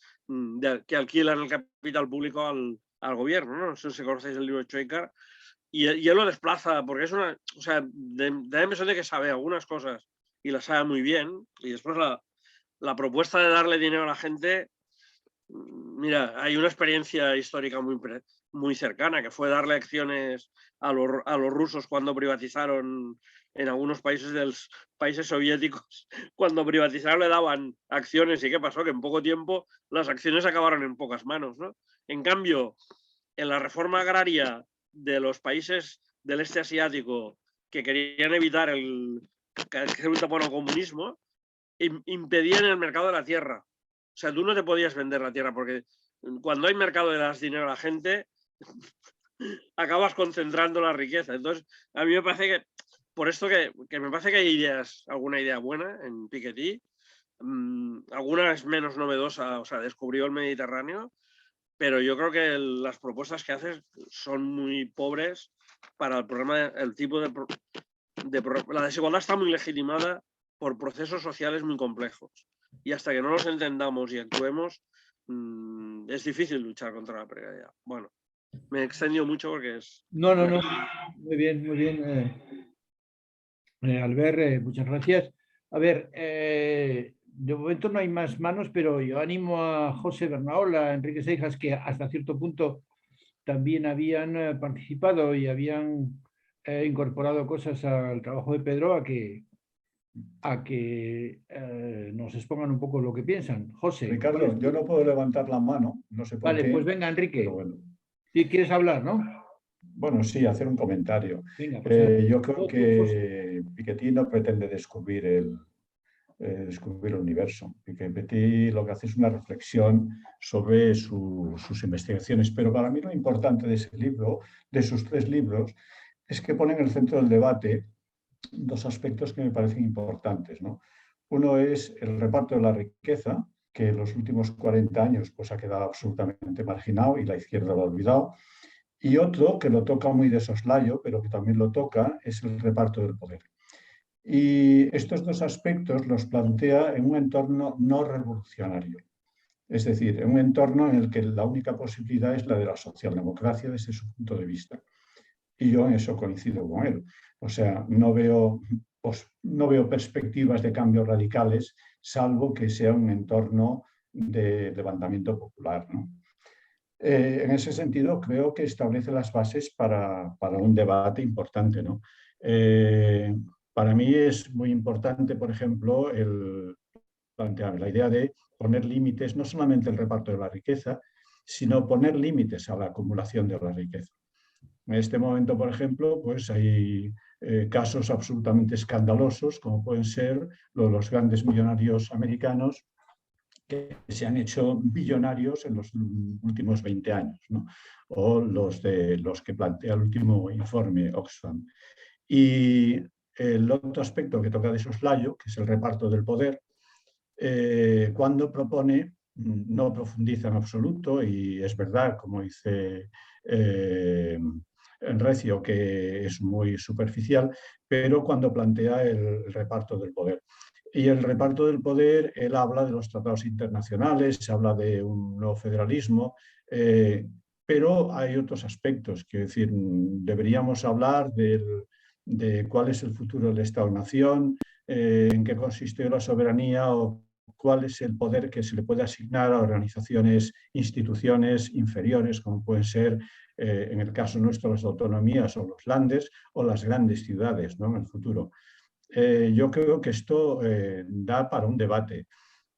que alquilan el capital público al gobierno, ¿no? No sé si conocéis el libro de Schweikart. Y él lo desplaza, porque es una... O sea, da la impresión de que sabe algunas cosas y las sabe muy bien. Y después la propuesta de darle dinero a la gente... Mira, hay una experiencia histórica muy cercana, que fue darle acciones a los rusos cuando privatizaron en algunos países soviéticos. Cuando privatizaron le daban acciones y ¿qué pasó? Que en poco tiempo las acciones acabaron en pocas manos, ¿no? En cambio, en la reforma agraria de los países del este asiático que querían evitar el comunismo, impedían el mercado de la tierra. O sea, tú no te podías vender la tierra porque cuando hay mercado y le das dinero a la gente, acabas concentrando la riqueza. Entonces, a mí me parece que, por esto que me parece que hay alguna idea buena en Piketty, alguna es menos novedosa, o sea, descubrió el Mediterráneo, pero yo creo que las propuestas que haces son muy pobres para el problema, el tipo de la desigualdad está muy legitimada por procesos sociales muy complejos. Y hasta que no los entendamos y actuemos, es difícil luchar contra la precariedad. Bueno, me he extendido mucho porque es... No. Muy bien, muy bien. Albert, muchas gracias. A ver, de momento no hay más manos, pero yo animo a José Bernaola, a Enrique Seijas, que hasta cierto punto también habían participado y habían incorporado cosas al trabajo de Pedro a que nos expongan un poco lo que piensan. José. Ricardo, yo no puedo levantar la mano, no sé por qué. Vale, pues venga, Enrique. Pero bueno. Si quieres hablar, ¿no? Bueno, sí, hacer un comentario. Venga, pues, yo creo que Piketty no pretende descubrir el universo. Piketty lo que hace es una reflexión sobre sus investigaciones. Pero para mí lo importante de ese libro, de sus 3 libros, es que ponen en el centro del debate 2 aspectos que me parecen importantes, ¿no? Uno es el reparto de la riqueza, que en los últimos 40 años pues, ha quedado absolutamente marginado y la izquierda lo ha olvidado. Y otro, que lo toca muy de soslayo, pero que también lo toca, es el reparto del poder. Y estos 2 aspectos los plantea en un entorno no revolucionario. Es decir, en un entorno en el que la única posibilidad es la de la socialdemocracia desde su punto de vista. Y yo en eso coincido con él. O sea, no veo perspectivas de cambios radicales, salvo que sea un entorno de levantamiento popular, ¿no? En ese sentido, creo que establece las bases para un debate importante, ¿no? Para mí es muy importante, por ejemplo, el plantear la idea de poner límites, no solamente el reparto de la riqueza, sino poner límites a la acumulación de la riqueza. En este momento, por ejemplo, pues hay casos absolutamente escandalosos, como pueden ser los grandes millonarios americanos que se han hecho billonarios en los últimos 20 años, ¿no? O los que plantea el último informe Oxfam. Y el otro aspecto que toca de soslayo, que es el reparto del poder, cuando propone, no profundiza en absoluto, y es verdad, como dice Recio, que es muy superficial, pero cuando plantea el reparto del poder. Y el reparto del poder, él habla de los tratados internacionales, habla de un nuevo federalismo, pero hay otros aspectos, quiero decir, deberíamos hablar de cuál es el futuro del Estado-Nación, en qué consiste la soberanía o cuál es el poder que se le puede asignar a organizaciones, instituciones inferiores, como pueden ser, en el caso nuestro, las autonomías o los landes o las grandes ciudades, ¿no? En el futuro. Yo creo que esto da para un debate.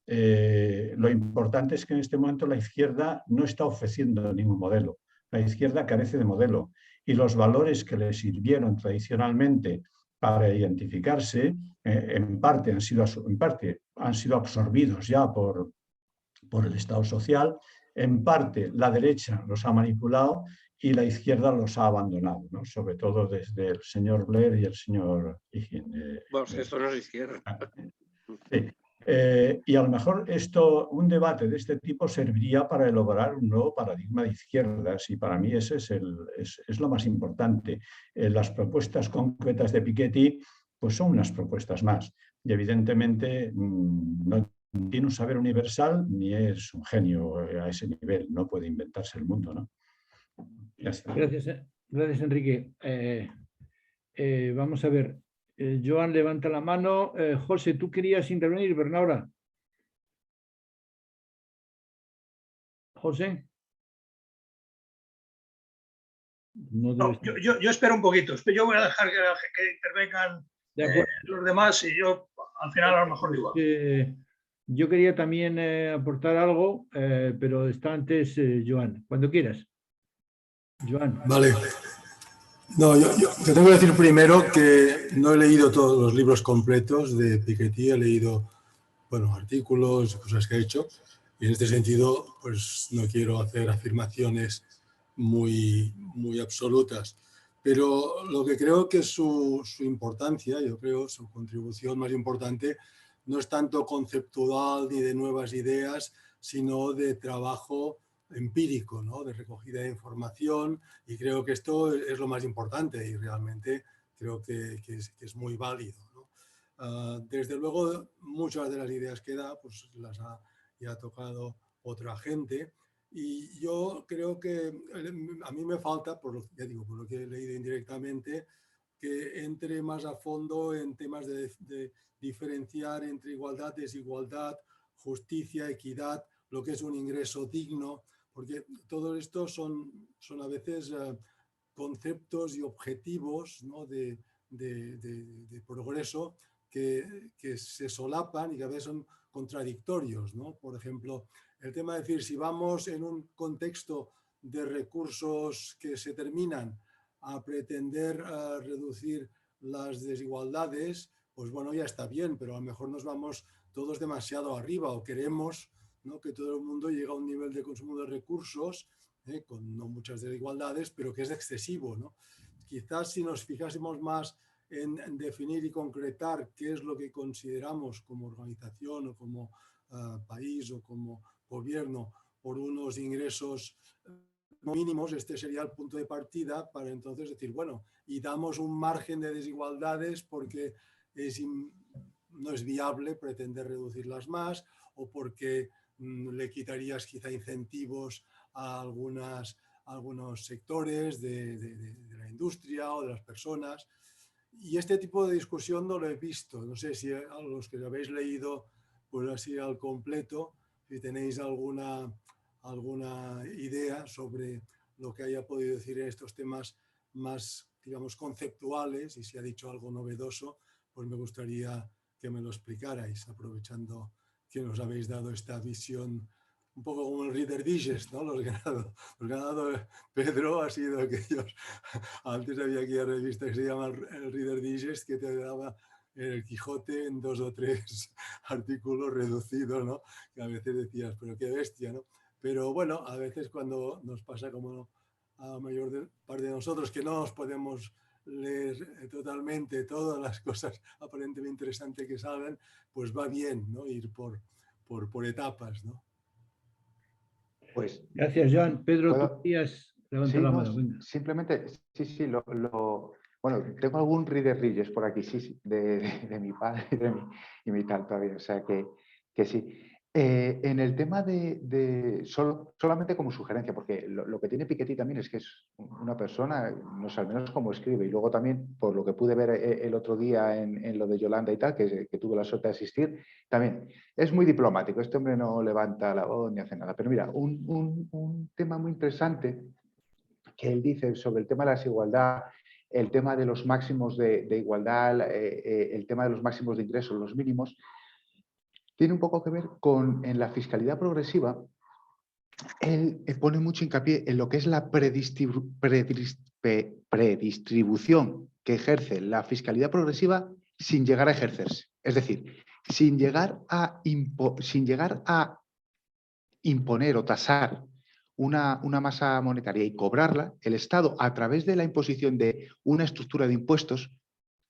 Lo importante es que en este momento la izquierda no está ofreciendo ningún modelo. La izquierda carece de modelo y los valores que le sirvieron tradicionalmente para identificarse, en parte han sido absorbidos ya por el Estado social, en parte la derecha los ha manipulado y la izquierda los ha abandonado, ¿no? Sobre todo desde el señor Blair y el señor Higgins. Bueno, esto no es izquierda. Sí. Y a lo mejor un debate de este tipo serviría para elaborar un nuevo paradigma de izquierdas y para mí ese es lo más importante. Las propuestas concretas de Piketty pues son unas propuestas más y evidentemente no tiene un saber universal ni es un genio a ese nivel, no puede inventarse el mundo, ¿no? Ya está. Gracias, Enrique. Vamos a ver. Joan levanta la mano. José, ¿tú querías intervenir, Bernaura? José. No, yo espero un poquito. Yo voy a dejar que intervengan los demás y yo al final a lo mejor digo. Yo quería también aportar algo, pero está antes Joan. Cuando quieras. Joan. Vale. No, yo tengo que decir primero que no he leído todos los libros completos de Piketty, he leído, bueno, artículos, cosas que ha hecho, y en este sentido, pues no quiero hacer afirmaciones muy absolutas, pero lo que creo que es su importancia, yo creo, su contribución más importante, no es tanto conceptual ni de nuevas ideas, sino de trabajo empírico, ¿no? De recogida de información, y creo que esto es lo más importante y realmente creo que es muy válido, ¿no? Desde luego, muchas de las ideas que da pues las ha ya tocado otra gente y yo creo que a mí me falta, ya digo, por lo que he leído indirectamente, que entre más a fondo en temas de diferenciar entre igualdad, desigualdad, justicia, equidad, lo que es un ingreso digno, porque todo esto son a veces conceptos y objetivos, ¿no?, de progreso que se solapan y que a veces son contradictorios, ¿no? Por ejemplo, el tema de decir, si vamos en un contexto de recursos que se terminan a pretender reducir las desigualdades, pues bueno, ya está bien, pero a lo mejor nos vamos todos demasiado arriba o queremos, ¿no?, que todo el mundo llegue a un nivel de consumo de recursos con no muchas desigualdades, pero que es excesivo, ¿no? Quizás si nos fijásemos más en definir y concretar qué es lo que consideramos como organización o como país o como gobierno por unos ingresos mínimos, este sería el punto de partida para entonces decir, bueno, y damos un margen de desigualdades porque no es viable pretender reducirlas más o porque le quitarías quizá incentivos a algunos sectores de la industria o de las personas. Y este tipo de discusión no lo he visto. No sé si a los que habéis leído, pues así al completo, si tenéis alguna idea sobre lo que haya podido decir en estos temas más, digamos, conceptuales, y si ha dicho algo novedoso, pues me gustaría que me lo explicarais, aprovechando que nos habéis dado esta visión un poco como el Reader Digest, ¿no? Los que ha dado Pedro ha sido aquellos. Antes había aquella revista que se llama el Reader Digest, que te daba el Quijote en 2 o 3 artículos reducidos, ¿no? Que a veces decías, pero qué bestia, ¿no? Pero bueno, a veces cuando nos pasa como a la mayor parte de nosotros, que no nos podemos leer totalmente todas las cosas aparentemente interesantes que salgan, pues va bien, ¿no?, ir por etapas, ¿no? Pues, gracias, Joan. Pedro, tú querías levantar sí, la no, mano. Venga. simplemente, sí, bueno, tengo algún Reader Digest por aquí, sí, de mi padre y mi tal todavía, o sea que sí. En el tema solamente como sugerencia, porque lo que tiene Piketty también es que es una persona, no sé, al menos cómo escribe, y luego también, por lo que pude ver el otro día en lo de Yolanda y tal, que tuve la suerte de asistir, también es muy diplomático. Este hombre no levanta la voz ni hace nada. Pero mira, un tema muy interesante que él dice sobre el tema de la desigualdad, el tema de los máximos de igualdad, el tema de los máximos de ingresos, los mínimos, tiene un poco que ver con, en la fiscalidad progresiva, él pone mucho hincapié en lo que es la predistribución que ejerce la fiscalidad progresiva sin llegar a ejercerse. Es decir, sin llegar a imponer o tasar una masa monetaria y cobrarla, el Estado, a través de la imposición de una estructura de impuestos,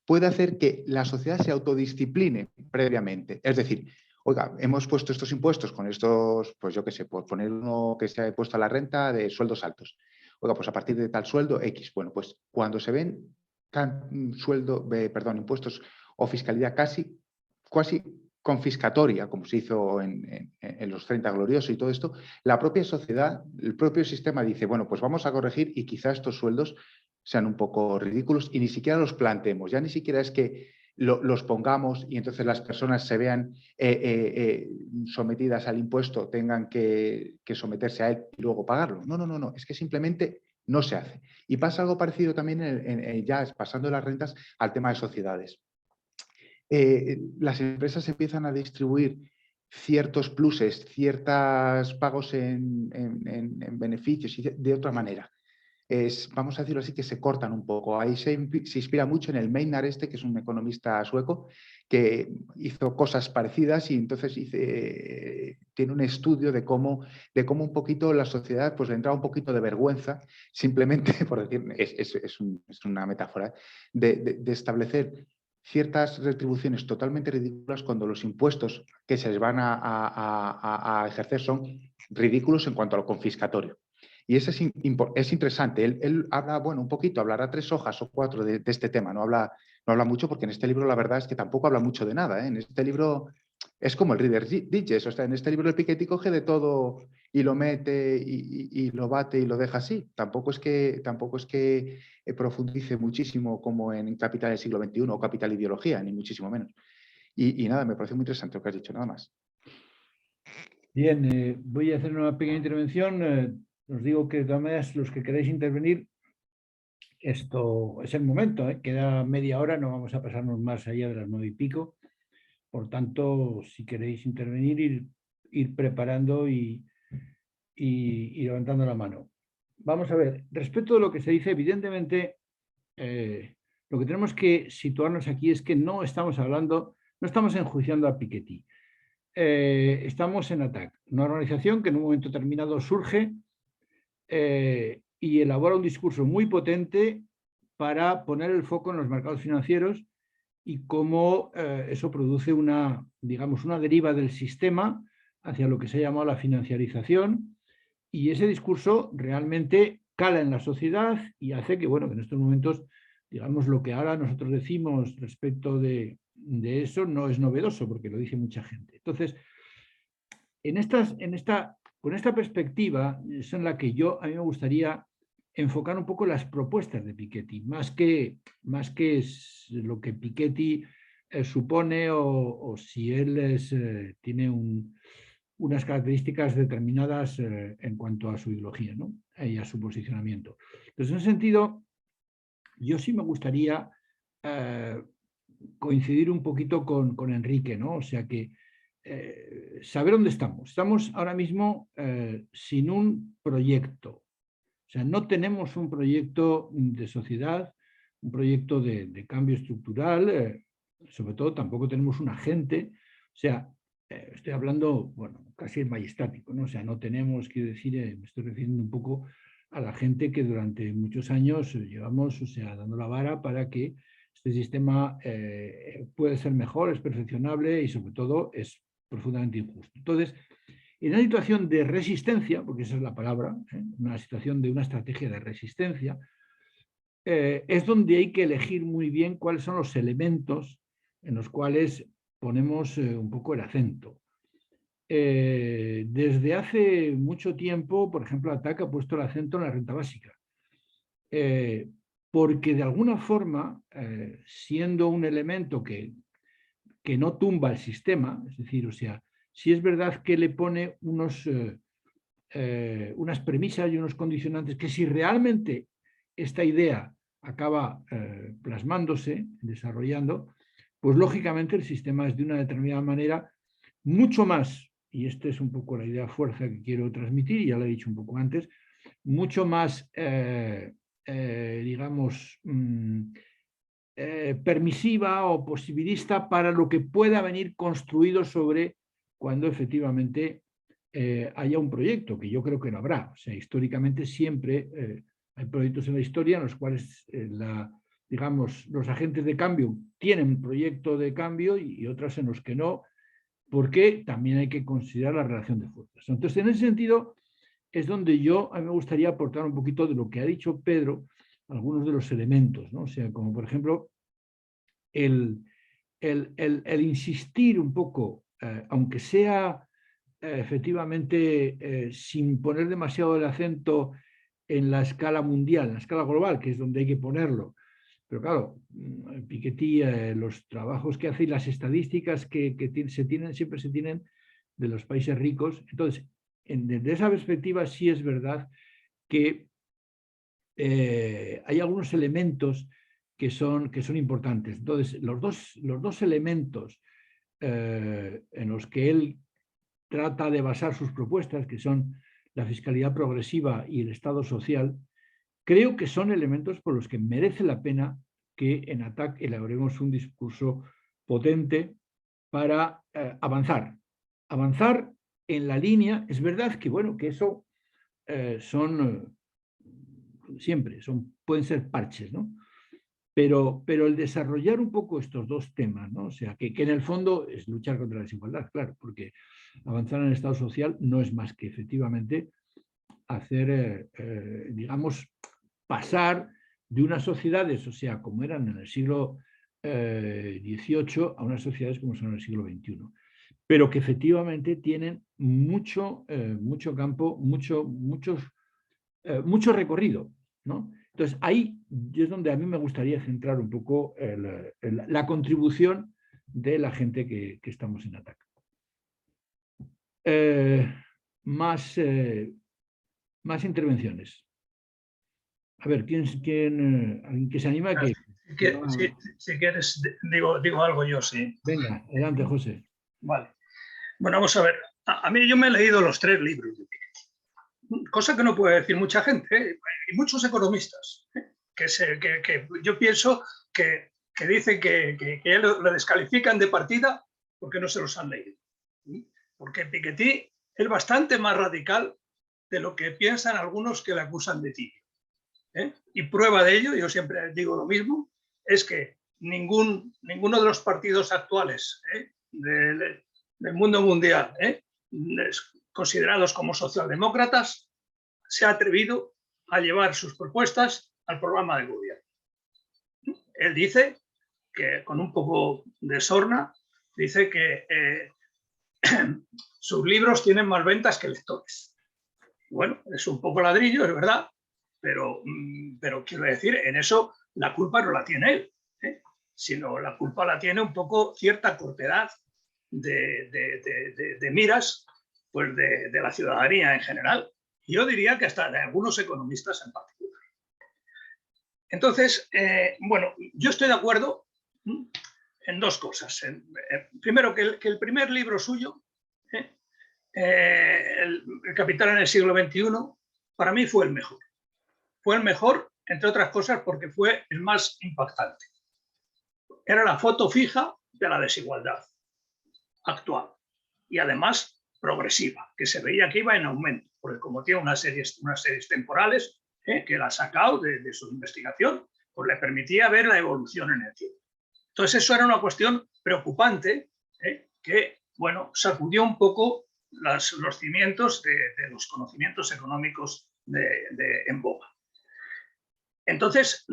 puede hacer que la sociedad se autodiscipline previamente. Es decir, oiga, hemos puesto estos impuestos con estos, pues yo qué sé, por poner uno que se ha puesto a la renta de sueldos altos. Oiga, pues a partir de tal sueldo X. Bueno, pues cuando se ven impuestos o fiscalidad casi confiscatoria, como se hizo en los 30 gloriosos y todo esto, la propia sociedad, el propio sistema dice, bueno, pues vamos a corregir y quizás estos sueldos sean un poco ridículos y ni siquiera los planteemos. Ya ni siquiera es que los pongamos y entonces las personas se vean sometidas al impuesto, tengan que someterse a él y luego pagarlo. No. Es que simplemente no se hace. Y pasa algo parecido también ya pasando las rentas al tema de sociedades. Las empresas empiezan a distribuir ciertos pluses, ciertos pagos en beneficios y de otra manera. Vamos a decirlo así, que se cortan un poco. Ahí se inspira mucho en el Maynard que es un economista sueco, que hizo cosas parecidas y entonces tiene un estudio de cómo un poquito la sociedad pues le entraba un poquito de vergüenza, simplemente, por decir, es una metáfora, de establecer ciertas retribuciones totalmente ridículas cuando los impuestos que se les van a ejercer son ridículos en cuanto a lo confiscatorio. Y eso es interesante. Él habla, bueno, un poquito, hablará 3 hojas o 4 de este tema. No habla mucho porque en este libro la verdad es que tampoco habla mucho de nada. En este libro es como el Reader Digest. O sea, en este libro el Piketty coge de todo y lo mete y lo bate y lo deja así. Tampoco es que profundice muchísimo como en Capital del siglo XXI o Capital Ideología, ni muchísimo menos. Y nada, me parece muy interesante lo que has dicho, nada más. Bien, voy a hacer una pequeña intervención. Os digo que de todas maneras, los que queréis intervenir, esto es el momento, queda media hora, no vamos a pasarnos más allá de las 9:15. Por tanto, si queréis intervenir, ir preparando y levantando la mano. Vamos a ver, respecto a lo que se dice, evidentemente, lo que tenemos que situarnos aquí es que no estamos hablando, no estamos enjuiciando a Piketty. Estamos en ATTAC, una organización que en un momento determinado surge y elabora un discurso muy potente para poner el foco en los mercados financieros y cómo eso produce una, digamos, una deriva del sistema hacia lo que se ha llamado la financiarización, y ese discurso realmente cala en la sociedad y hace que, bueno, que en estos momentos, digamos, lo que ahora nosotros decimos respecto de eso no es novedoso, porque lo dice mucha gente. Entonces, con esta perspectiva es en la que a mí me gustaría enfocar un poco las propuestas de Piketty, más que lo que Piketty supone o si él tiene unas características determinadas en cuanto a su ideología, ¿no? Y a su posicionamiento. Entonces, en ese sentido, yo sí me gustaría coincidir un poquito con Enrique, ¿no? O sea que saber dónde estamos. Estamos ahora mismo sin un proyecto. O sea, no tenemos un proyecto de sociedad, un proyecto de cambio estructural, sobre todo tampoco tenemos un agente. O sea, estoy hablando, bueno, casi en majestático, ¿no? O sea, no tenemos, quiero decir, me estoy refiriendo un poco a la gente que durante muchos años llevamos, o sea, dando la vara para que este sistema puede ser mejor, es perfeccionable y sobre todo es profundamente injusto. Entonces, en una situación de resistencia, porque esa es la palabra, una situación de una estrategia de resistencia, es donde hay que elegir muy bien cuáles son los elementos en los cuales ponemos un poco el acento. Desde hace mucho tiempo, por ejemplo, ATTAC ha puesto el acento en la renta básica, porque de alguna forma, siendo un elemento que no tumba el sistema, es decir, o sea, si es verdad que le pone unas premisas y unos condicionantes que si realmente esta idea acaba plasmándose, desarrollando, pues lógicamente el sistema es de una determinada manera mucho más, y esta es un poco la idea fuerza que quiero transmitir, y ya lo he dicho un poco antes, mucho más, digamos, permisiva o posibilista para lo que pueda venir construido sobre cuando efectivamente haya un proyecto, que yo creo que no habrá. O sea, históricamente siempre hay proyectos en la historia en los cuales digamos, los agentes de cambio tienen un proyecto de cambio y otras en los que no, porque también hay que considerar la relación de fuerzas. Entonces, en ese sentido, es donde a mí me gustaría aportar un poquito de lo que ha dicho Pedro, algunos de los elementos, ¿no? O sea, como por ejemplo, el insistir un poco, aunque sea efectivamente sin poner demasiado el acento en la escala mundial, en la escala global, que es donde hay que ponerlo. Pero claro, Piketty, los trabajos que hace y las estadísticas que siempre se tienen de los países ricos. Entonces, desde esa perspectiva sí es verdad que hay algunos elementos que son importantes. Entonces, los dos elementos en los que él trata de basar sus propuestas, que son la fiscalidad progresiva y el Estado social, creo que son elementos por los que merece la pena que en ATTAC elaboremos un discurso potente para avanzar. Avanzar en la línea, es verdad que, bueno, que eso pueden ser parches, ¿no? Pero el desarrollar un poco estos dos temas, ¿no? O sea, que en el fondo es luchar contra la desigualdad, claro, porque avanzar en el Estado social no es más que efectivamente hacer, digamos, pasar de unas sociedades, o sea, como eran en el siglo XVIII, a unas sociedades como son en el siglo XXI, pero que efectivamente tienen mucho campo, mucho recorrido, ¿no? Entonces, ahí es donde a mí me gustaría centrar un poco la contribución de la gente que estamos en ATTAC. más intervenciones. A ver, ¿alguien que se anima? Si quieres, digo algo yo, sí. Venga, adelante, José. Vale. Bueno, vamos a ver. A mí yo me he leído los 3 libros de Piketty, cosa que no puede decir mucha gente, y muchos economistas, que yo pienso que dicen que le descalifican de partida porque no se los han leído. Porque Piketty es bastante más radical de lo que piensan algunos que le acusan de tibio. Y prueba de ello, yo siempre digo lo mismo, es que ninguno de los partidos actuales del mundo mundial, considerados como socialdemócratas, se ha atrevido a llevar sus propuestas al programa de gobierno. Él dice que, con un poco de sorna, dice que sus libros tienen más ventas que lectores. Bueno, es un poco ladrillo, es verdad, pero quiero decir, en eso la culpa no la tiene él, sino la culpa la tiene un poco cierta cortedad de miras, pues de la ciudadanía en general. Yo diría que hasta de algunos economistas en particular. Entonces, bueno, yo estoy de acuerdo en 2 cosas. Primero, que el primer libro suyo, el Capital en el siglo XXI, para mí fue el mejor. Fue el mejor, entre otras cosas, porque fue el más impactante. Era la foto fija de la desigualdad actual y además progresiva, que se veía que iba en aumento, porque como tiene unas series temporales que él ha sacado de su investigación, pues le permitía ver la evolución en el tiempo. Entonces eso era una cuestión preocupante que, bueno, sacudió un poco los cimientos de los conocimientos económicos en boga. Entonces,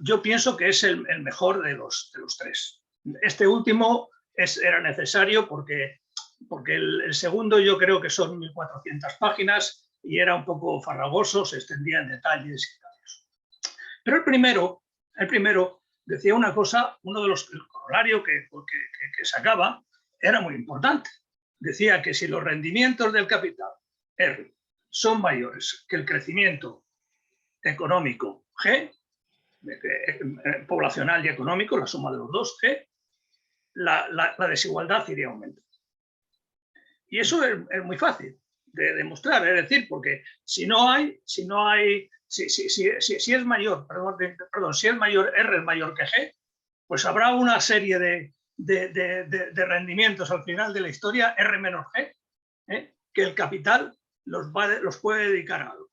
yo pienso que es el mejor de los 3. Este último era necesario porque el segundo yo creo que son 1400 páginas y era un poco farragoso, se extendía en detalles y tal. Pero el primero decía una cosa, uno de los corolarios que sacaba era muy importante. Decía que si los rendimientos del capital R son mayores que el crecimiento económico G, poblacional y económico, la suma de los 2 G, la desigualdad iría aumentando. Y eso es muy fácil de demostrar, es decir, porque si es mayor, si es mayor, R es mayor que G, pues habrá una serie de rendimientos al final de la historia, R menos G, que el capital los puede dedicar a algo.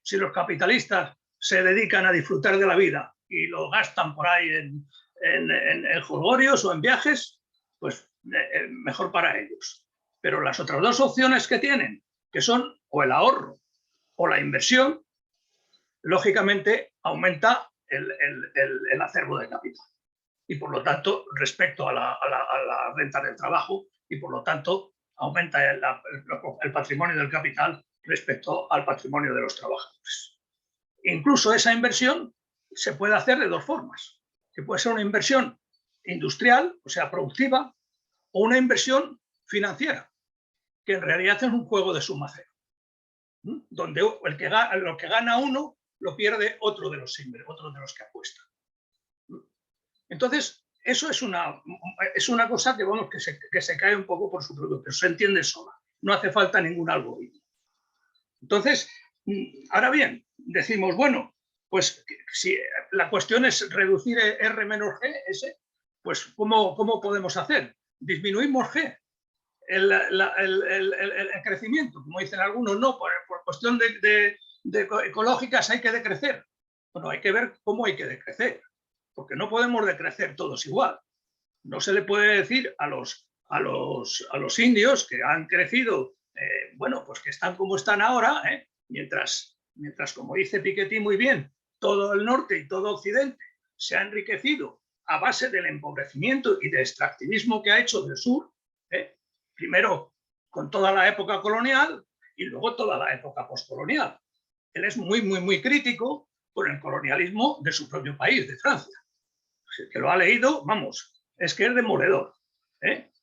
Si los capitalistas se dedican a disfrutar de la vida y lo gastan por ahí en jolgorios o en viajes, pues mejor para ellos. Pero las otras 2 opciones que tienen, que son o el ahorro o la inversión, lógicamente aumenta el acervo de capital. Y por lo tanto, respecto a la renta del trabajo, y por lo tanto aumenta el patrimonio del capital respecto al patrimonio de los trabajadores. Incluso esa inversión se puede hacer de 2 formas, que puede ser una inversión industrial, o sea, productiva, o una inversión financiera, que en realidad es un juego de suma cero, donde lo que gana uno lo pierde otro de los que apuesta. Entonces, eso es una cosa que, vamos, que se cae un poco por su producto, se entiende sola, no hace falta ningún algoritmo. Entonces, ahora bien, decimos, bueno, pues si la cuestión es reducir R menos G, pues ¿cómo podemos hacer? Disminuimos G, el crecimiento, como dicen algunos, no, por cuestión de ecológicas hay que decrecer. Bueno, hay que ver cómo hay que decrecer, porque no podemos decrecer todos igual. No se le puede decir a los indios que han crecido, bueno, pues que están como están ahora, mientras, como dice Piketty muy bien, todo el norte y todo Occidente se ha enriquecido a base del empobrecimiento y del extractivismo que ha hecho del sur, primero con toda la época colonial y luego toda la época postcolonial. Él es muy crítico con el colonialismo de su propio país, de Francia. El que lo ha leído, vamos, es que es demoledor.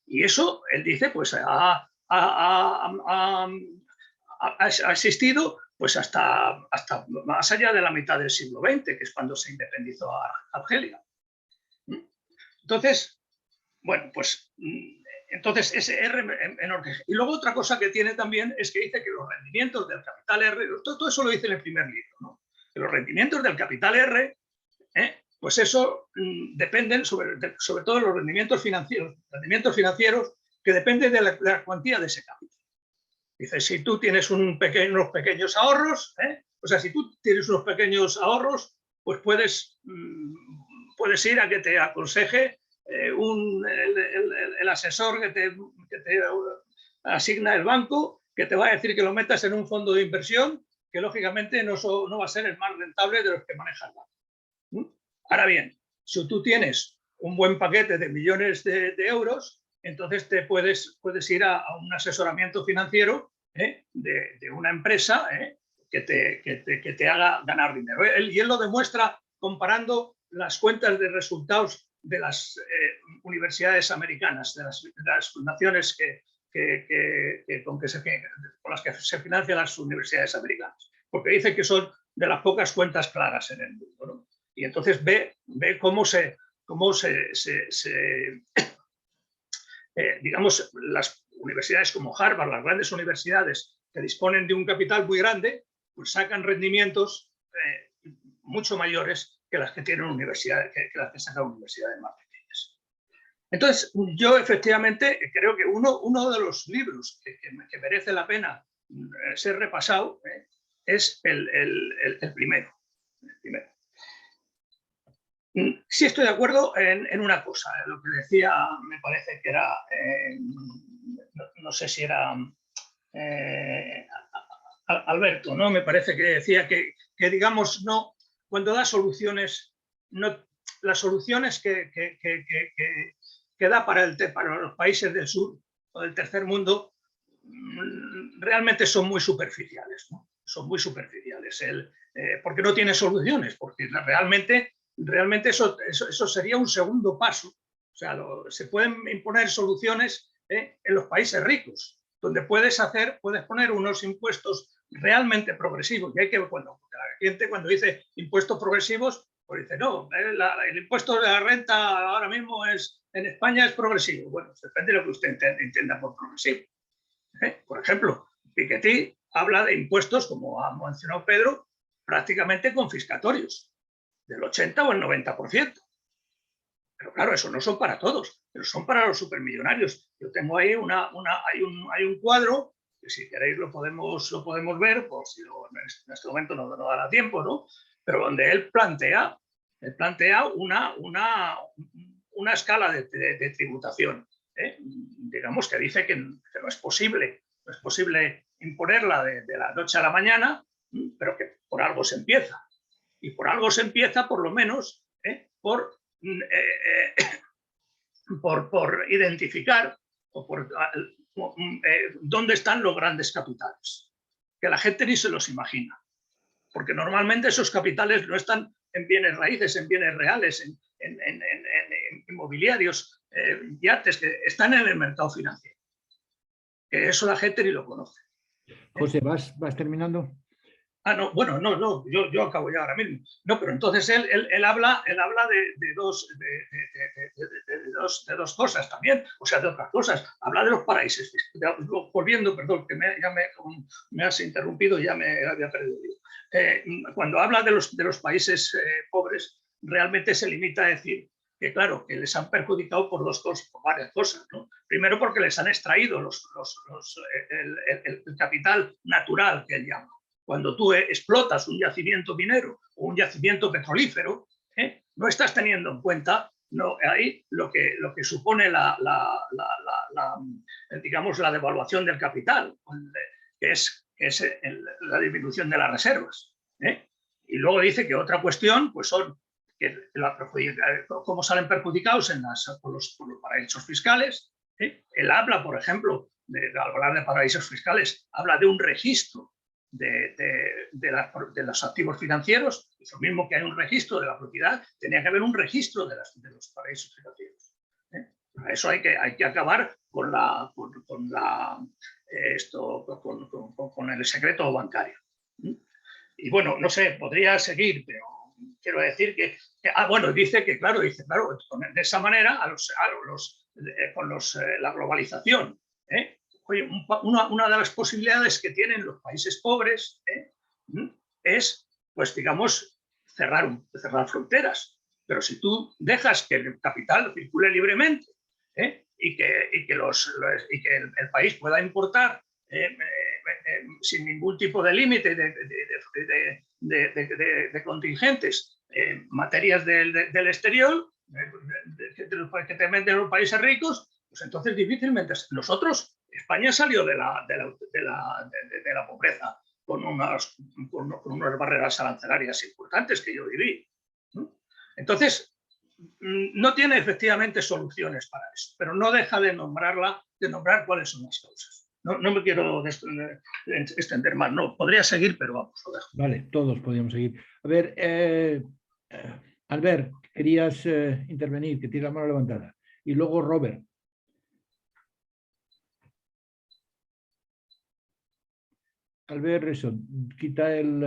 Y eso, él dice, pues ha ha existido pues hasta más allá de la mitad del siglo XX, que es cuando se independizó Argelia. Entonces, bueno, pues entonces ese R enorquece. Y luego otra cosa que tiene también es que dice que los rendimientos del capital R, todo eso lo dice en el primer libro, ¿no? Que los rendimientos del capital R, pues eso dependen sobre todo de los rendimientos financieros que dependen de la cuantía de ese capital. Dice, si tú tienes unos pequeños ahorros, o sea, si tú tienes unos pequeños ahorros, pues puedes ir a que te aconseje el asesor que te asigna el banco, que te va a decir que lo metas en un fondo de inversión, que lógicamente no va a ser el más rentable de los que maneja el banco. Ahora bien, si tú tienes un buen paquete de millones de euros, entonces te puedes ir a un asesoramiento financiero de una empresa que te haga ganar dinero. Y él lo demuestra comparando las cuentas de resultados de las universidades americanas, de las fundaciones con las que se financian las universidades americanas, porque dice que son de las pocas cuentas claras en el mundo, ¿no? Y entonces ve cómo digamos, las universidades como Harvard, las grandes universidades que disponen de un capital muy grande, pues sacan rendimientos mucho mayores que las que tienen universidades, que las que sacan universidades más pequeñas. Entonces, yo efectivamente creo que uno de los libros que merece la pena ser repasado es el primero. Sí estoy de acuerdo en una cosa, lo que decía, me parece que era, no sé si era Alberto, ¿no? Me parece que decía que digamos, no, cuando da soluciones, no, las soluciones que da para los países del sur o del tercer mundo realmente son muy superficiales, ¿no? Son muy superficiales, porque no tiene soluciones, porque realmente eso sería un segundo paso. O sea, se pueden imponer soluciones en los países ricos, donde puedes poner unos impuestos realmente progresivos. Y hay que, cuando la gente cuando dice impuestos progresivos, pues dice, no, el impuesto de la renta ahora mismo en España es progresivo. Bueno, depende de lo que usted entienda por progresivo. Por ejemplo, Piketty habla de impuestos, como ha mencionado Pedro, prácticamente confiscatorios, del 80 o el 90%. Pero claro, eso no son para todos, pero son para los supermillonarios. Yo tengo ahí hay un cuadro, que si queréis lo podemos ver, por si en este momento no dará tiempo, ¿no? Pero donde él plantea una escala de tributación, digamos, que dice que no es posible imponerla de la noche a la mañana, pero que por algo se empieza. Y por algo se empieza, por lo menos, por identificar o por dónde están los grandes capitales, que la gente ni se los imagina, porque normalmente esos capitales no están en bienes raíces, en bienes reales, en inmobiliarios, yates, que están en el mercado financiero, que eso la gente ni lo conoce. José, ¿vas terminando? Ah, no, bueno, no, yo acabo ya ahora mismo. No, pero entonces él habla de dos cosas también, o sea, de otras cosas. Habla de los paraísos. Volviendo, perdón, que ya me has interrumpido y ya me había perdido. Cuando habla de los países pobres, realmente se limita a decir que, claro, que les han perjudicado por varias cosas, ¿no? Primero porque les han extraído el capital natural, que él llama. Cuando tú explotas un yacimiento minero o un yacimiento petrolífero, no estás teniendo en cuenta ahí lo que supone digamos, la devaluación del capital, que es la disminución de las reservas. Y luego dice que otra cuestión pues son cómo salen perjudicados por los paraísos fiscales. Él habla, por ejemplo, al hablar de paraísos fiscales, habla de un registro de los activos financieros. Es lo mismo que hay un registro de la propiedad, tenía que haber un registro de los paraísos financieros. Para eso hay que acabar con el secreto bancario. Y bueno, no sé, podría seguir, pero quiero decir que bueno, dice que, claro, de esa manera, la globalización, oye, una de las posibilidades que tienen los países pobres es, pues digamos, cerrar fronteras. Pero si tú dejas que el capital circule libremente y que el país pueda importar sin ningún tipo de límite de contingentes materias del exterior que te venden los países ricos, pues entonces difícilmente. España salió de la pobreza con unas barreras arancelarias importantes que yo viví. Entonces, no tiene efectivamente soluciones para eso, pero no deja de nombrar cuáles son las causas. No me quiero extender más, no, podría seguir, pero vamos, lo dejo. Vale, todos podríamos seguir. A ver, Albert, querías intervenir, que tiene la mano levantada. Y luego Robert. Albert, eso, quita el...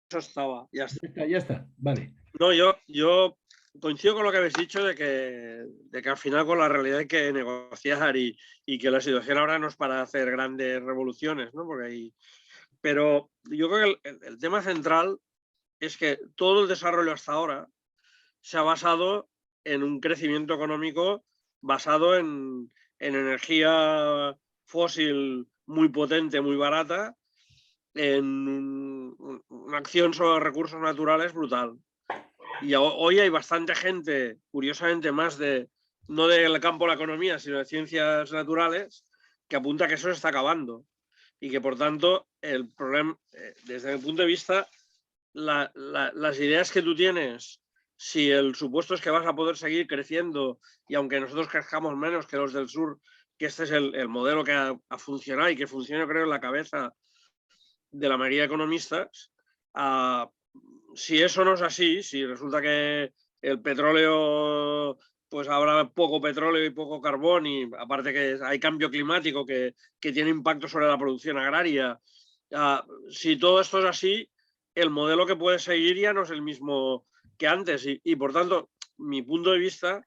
Eso estaba, ya está. Ya está, vale. No, yo coincido con lo que habéis dicho de que al final con la realidad hay que negociar y que la situación ahora no es para hacer grandes revoluciones, ¿no? Pero yo creo que el tema central es que todo el desarrollo hasta ahora se ha basado en un crecimiento económico basado en energía fósil muy potente, muy barata, en una acción sobre recursos naturales brutal. Y hoy hay bastante gente, curiosamente más no del campo de la economía, sino de ciencias naturales, que apunta que eso se está acabando. Y que, por tanto, el problema, desde mi punto de vista, las ideas que tú tienes, si el supuesto es que vas a poder seguir creciendo, y aunque nosotros crezcamos menos que los del sur, que este es el modelo que ha funcionado y que funciona, creo, en la cabeza de la mayoría de economistas, si eso no es así, si resulta que el petróleo, pues habrá poco petróleo y poco carbón, y aparte que hay cambio climático que tiene impacto sobre la producción agraria, si todo esto es así, el modelo que puede seguir ya no es el mismo que antes. Y por tanto, mi punto de vista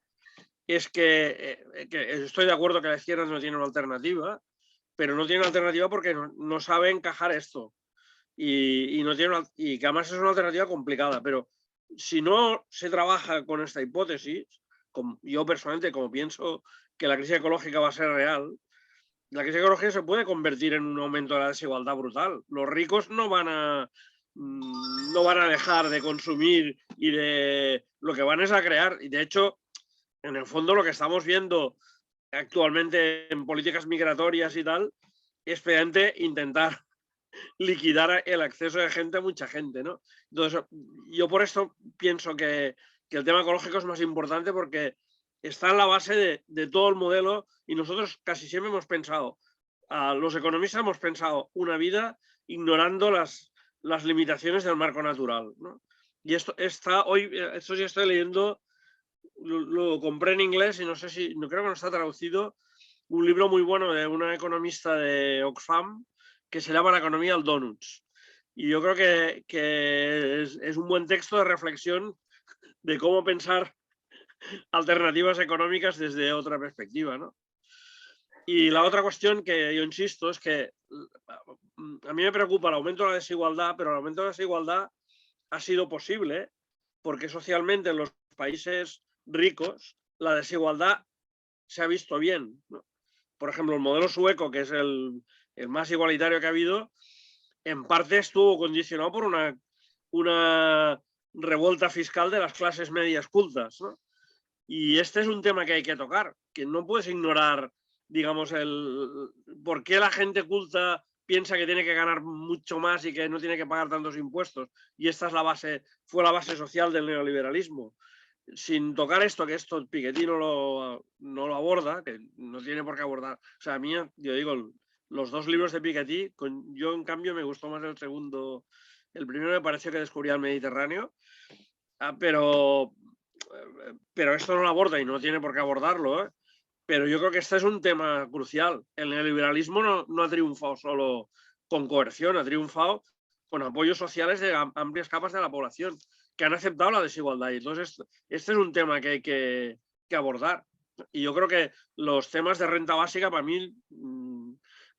es que estoy de acuerdo que la izquierda no tiene una alternativa, pero no tiene una alternativa porque no sabe encajar esto. Y que además es una alternativa complicada, pero si no se trabaja con esta hipótesis, yo personalmente, como pienso que la crisis ecológica va a ser real, la crisis ecológica se puede convertir en un aumento de la desigualdad brutal. Los ricos no van a dejar de consumir y lo que van es a crear. Y de hecho, en el fondo lo que estamos viendo actualmente en políticas migratorias y tal es precisamente intentar liquidar el acceso de gente a mucha gente, ¿no? Entonces, yo por esto pienso que el tema ecológico es más importante porque está en la base de todo el modelo y nosotros casi siempre hemos pensado, los economistas hemos pensado una vida ignorando las limitaciones del marco natural, ¿no? Y esto sí estoy leyendo, lo compré en inglés y no creo que no está traducido, un libro muy bueno de una economista de Oxfam que se llama La economía del donuts. Y yo creo que es un buen texto de reflexión de cómo pensar alternativas económicas desde otra perspectiva, ¿no? Y la otra cuestión que yo insisto es que a mí me preocupa el aumento de la desigualdad, pero el aumento de la desigualdad ha sido posible porque socialmente en los países ricos la desigualdad se ha visto bien, ¿no? Por ejemplo, el modelo sueco, que es el más igualitario que ha habido, en parte estuvo condicionado por una revuelta fiscal de las clases medias cultas, ¿no? Y este es un tema que hay que tocar, que no puedes ignorar, digamos, por qué la gente culta piensa que tiene que ganar mucho más y que no tiene que pagar tantos impuestos. Y esta es fue la base social del neoliberalismo. Sin tocar esto, que esto Piketty no lo aborda, que no tiene por qué abordar. O sea, a mí, yo digo, los dos libros de Piketty, yo en cambio me gustó más el segundo. El primero me pareció que descubría el Mediterráneo, pero pero esto no lo aborda y no tiene por qué abordarlo, ¿eh? Pero yo creo que este es un tema crucial. El neoliberalismo no ha triunfado solo con coerción, ha triunfado con apoyos sociales de amplias capas de la población que han aceptado la desigualdad. Y entonces, este es un tema que hay que abordar. Y yo creo que los temas de renta básica, para mí,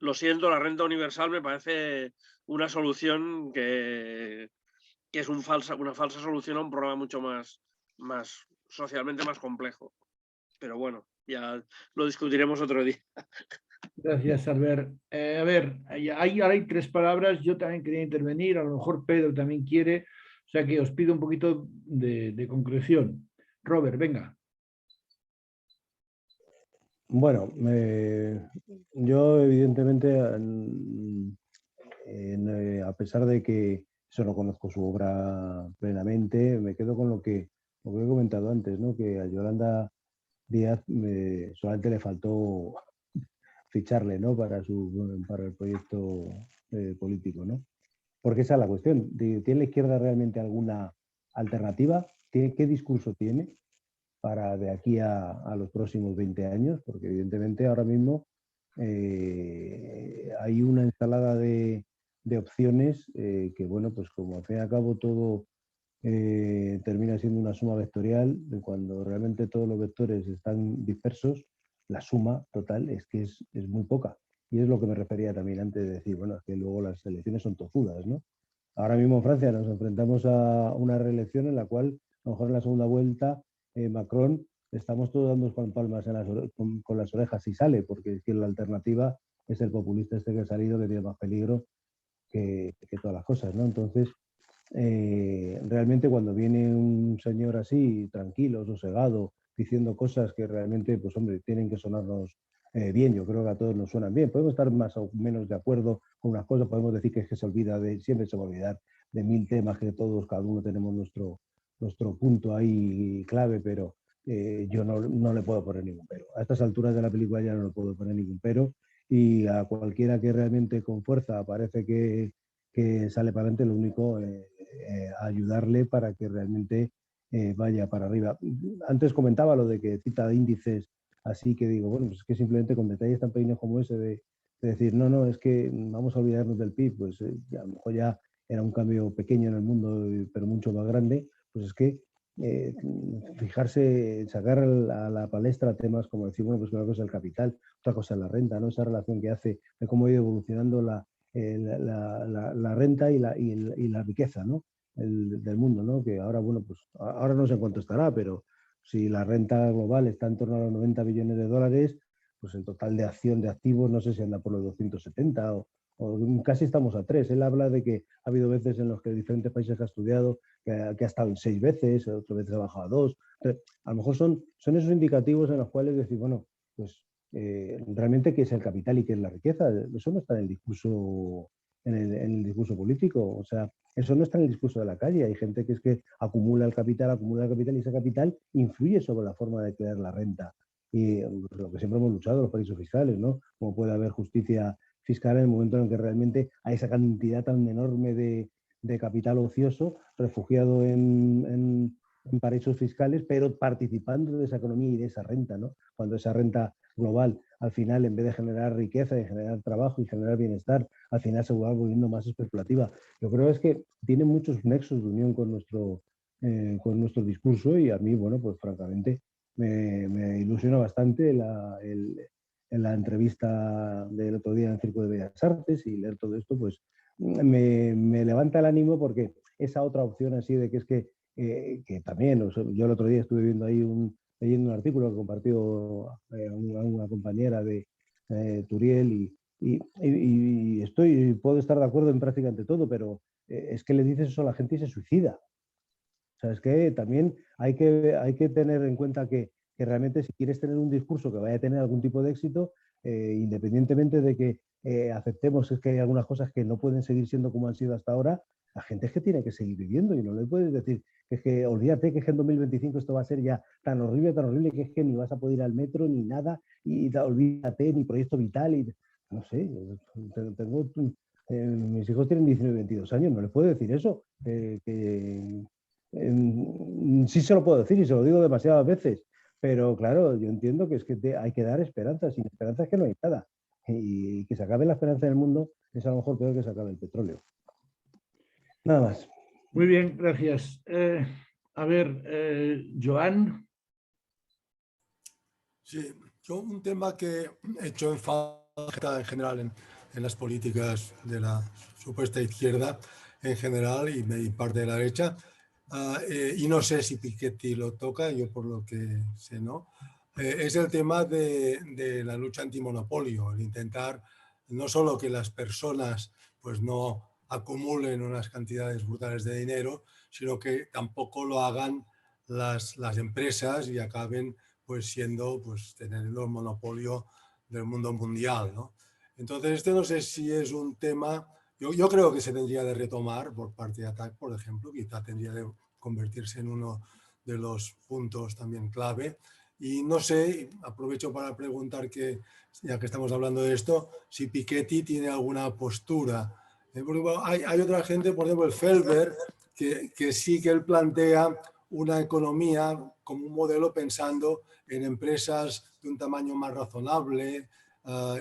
lo siento, la renta universal me parece una solución que es una falsa solución a un problema mucho más socialmente más complejo. Pero bueno, ya lo discutiremos otro día. Gracias, Albert. A ver, ahora hay 3 palabras. Yo también quería intervenir, a lo mejor Pedro también quiere, o sea que os pido un poquito de concreción. Robert, venga. Bueno, yo evidentemente, a pesar de que eso no conozco su obra plenamente, me quedo con lo que he comentado antes, ¿no? Que a Yolanda Díaz solamente le faltó ficharle, ¿no? para el proyecto político, ¿no? Porque esa es la cuestión. ¿Tiene la izquierda realmente alguna alternativa? ¿Qué discurso tiene para de aquí a los próximos 20 años? Porque evidentemente ahora mismo hay una ensalada de opciones que, bueno, pues como al fin y al cabo todo termina siendo una suma vectorial, de cuando realmente todos los vectores están dispersos, la suma total es que es muy poca. Y es lo que me refería también antes de decir, bueno, es que luego las elecciones son tozudas, ¿no? Ahora mismo en Francia nos enfrentamos a una reelección en la cual, a lo mejor en la segunda vuelta, Macron, estamos todos dando palmas con las orejas si sale, porque es que la alternativa es el populista este que ha salido, que tiene más peligro que todas las cosas, ¿no? Entonces, realmente cuando viene un señor así, tranquilo, sosegado, diciendo cosas que realmente, pues hombre, tienen que sonarnos bien, yo creo que a todos nos suenan bien. Podemos estar más o menos de acuerdo con unas cosas, podemos decir que es que siempre se va a olvidar de 1000 temas que todos, cada uno tenemos nuestro punto ahí clave, pero yo no le puedo poner ningún pero. A estas alturas de la película ya no le puedo poner ningún pero, y a cualquiera que realmente con fuerza parece que sale para adelante, lo único ayudarle para que realmente vaya para arriba. Antes comentaba lo de que cita índices así, que digo, bueno, pues es que simplemente con detalles tan pequeños como ese de decir, no, es que vamos a olvidarnos del PIB, pues a lo mejor ya era un cambio pequeño en el mundo, pero mucho más grande, pues es que fijarse, sacar a la palestra temas como decir, bueno, pues una cosa es el capital, otra cosa es la renta, ¿no? Esa relación que hace de cómo ha ido evolucionando la renta y la riqueza, ¿no? Del mundo, ¿no? Que ahora, bueno, pues ahora no sé en cuánto estará, pero si la renta global está en torno a los 90 billones de dólares, pues el total de acción de activos no sé si anda por los 270 o casi estamos a 3. Él habla de que ha habido veces en los que diferentes países que ha estudiado que ha estado en 6 veces, otras veces ha bajado a 2. Entonces, a lo mejor son esos indicativos en los cuales decir, bueno, pues realmente qué es el capital y qué es la riqueza. Eso no está en el discurso, en el discurso político. O sea, eso no está en el discurso de la calle. Hay gente que es que acumula el capital y ese capital influye sobre la forma de crear la renta. Y lo que siempre hemos luchado, los paraísos fiscales, ¿no? Como puede haber justicia fiscal en el momento en que realmente hay esa cantidad tan enorme de capital ocioso refugiado en paraísos fiscales, pero participando de esa economía y de esa renta, ¿no? Cuando esa renta global, al final, en vez de generar riqueza y generar trabajo y generar bienestar, al final se va volviendo más especulativa. Yo creo es que tiene muchos nexos de unión con nuestro discurso, y a mí, bueno, pues francamente me ilusiona bastante en la entrevista del otro día en el Circo de Bellas Artes, y leer todo esto, pues me levanta el ánimo, porque esa otra opción así de que es que también, o sea, yo el otro día estuve viendo ahí leyendo un artículo que compartió una compañera de Turiel, y puedo estar de acuerdo en prácticamente todo, pero es que le dices eso a la gente y se suicida. O sea, es que también hay que tener en cuenta que realmente, si quieres tener un discurso que vaya a tener algún tipo de éxito, independientemente de que aceptemos es que hay algunas cosas que no pueden seguir siendo como han sido hasta ahora, la gente es que tiene que seguir viviendo, y no le puedes decir que es que olvídate que en 2025 esto va a ser ya tan horrible, que es que ni vas a poder ir al metro ni nada, y olvídate, ni proyecto vital, y no sé, mis hijos tienen 19 y 22 años, no les puedo decir eso, que Sí se lo puedo decir y se lo digo demasiadas veces, pero claro, yo entiendo que es que hay que dar esperanza. Sin esperanza es que no hay nada. Y que se acabe la esperanza del mundo es a lo mejor peor que se acabe el petróleo. Nada más. Muy bien, gracias. A ver, Joan. Sí, yo un tema que he hecho en falta en general en las políticas de la supuesta izquierda en general y parte de la derecha, y no sé si Piketty lo toca, yo por lo que sé no, es el tema de la lucha antimonopolio, el intentar no solo que las personas pues no acumulen unas cantidades brutales de dinero, sino que tampoco lo hagan las empresas y acaben pues siendo, pues teniendo el monopolio del mundo mundial, ¿no? Entonces, este no sé si es un tema, yo creo que se tendría de retomar por parte de ATAC, por ejemplo, quizá tendría de convertirse en uno de los puntos también clave. Y no sé, aprovecho para preguntar que, ya que estamos hablando de esto, si Piketty tiene alguna postura. Porque, bueno, hay otra gente, por ejemplo, el Felber, que sí que él plantea una economía como un modelo pensando en empresas de un tamaño más razonable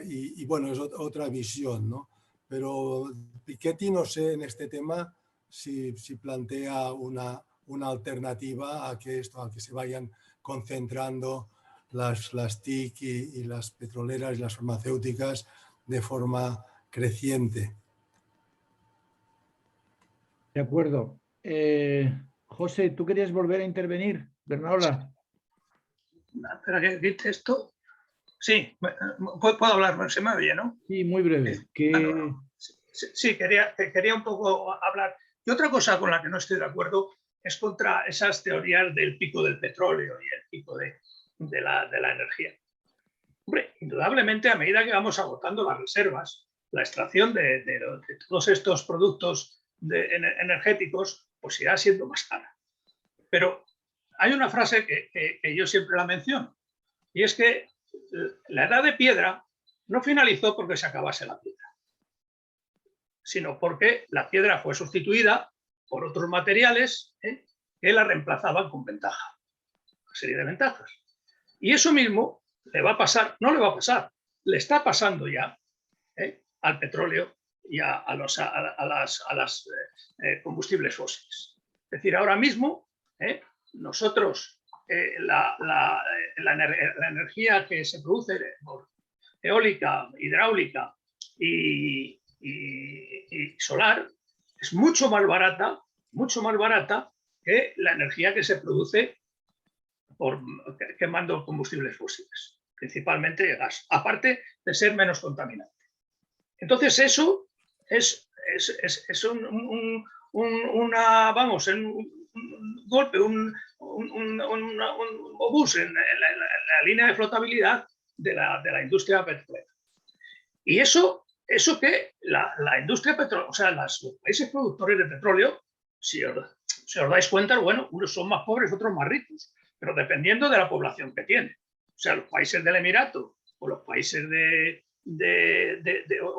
y bueno, es otra visión, ¿no? Pero Piketty, no sé, en este tema si plantea una alternativa a que se vayan concentrando las TIC y las petroleras y las farmacéuticas de forma creciente. De acuerdo. José, ¿tú querías volver a intervenir? Bernaola. Espera, que quite esto. Sí, puedo hablar, se me oye, ¿no? Sí, muy breve. Sí, quería un poco hablar. Y otra cosa con la que no estoy de acuerdo es contra esas teorías del pico del petróleo y el pico de la energía. Hombre, indudablemente, a medida que vamos agotando las reservas, la extracción de todos estos productos energéticos pues irá siendo más cara. Pero hay una frase que yo siempre la menciono, y es que la edad de piedra no finalizó porque se acabase la piedra, sino porque la piedra fue sustituida por otros materiales que la reemplazaban con ventaja, una serie de ventajas. Y eso mismo le va a pasar, no le va a pasar, le está pasando ya al petróleo y a las combustibles fósiles. Es decir, ahora mismo nosotros la energía que se produce por eólica, hidráulica y solar es mucho más barata que la energía que se produce por quemando combustibles fósiles, principalmente gas, aparte de ser menos contaminante. Entonces eso es un golpe, un obús en la línea de flotabilidad de la industria petrolera. Y eso que la industria petrolera, o sea, los países productores de petróleo, si os dais cuenta, bueno, unos son más pobres, otros más ricos, pero dependiendo de la población que tienen. O sea, los países del Emirato o los países de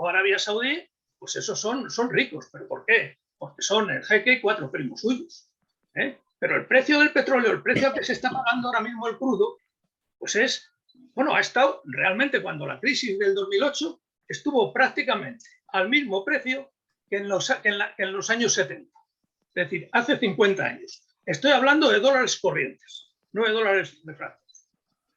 Arabia Saudí, pues esos son ricos. ¿Pero por qué? Porque son el jeque y 4 primos suyos. Pero el precio del petróleo, el precio que se está pagando ahora mismo el crudo, pues ha estado realmente, cuando la crisis del 2008 estuvo prácticamente al mismo precio que en los años 70. Es decir, hace 50 años. Estoy hablando de dólares corrientes, no de dólares de francos.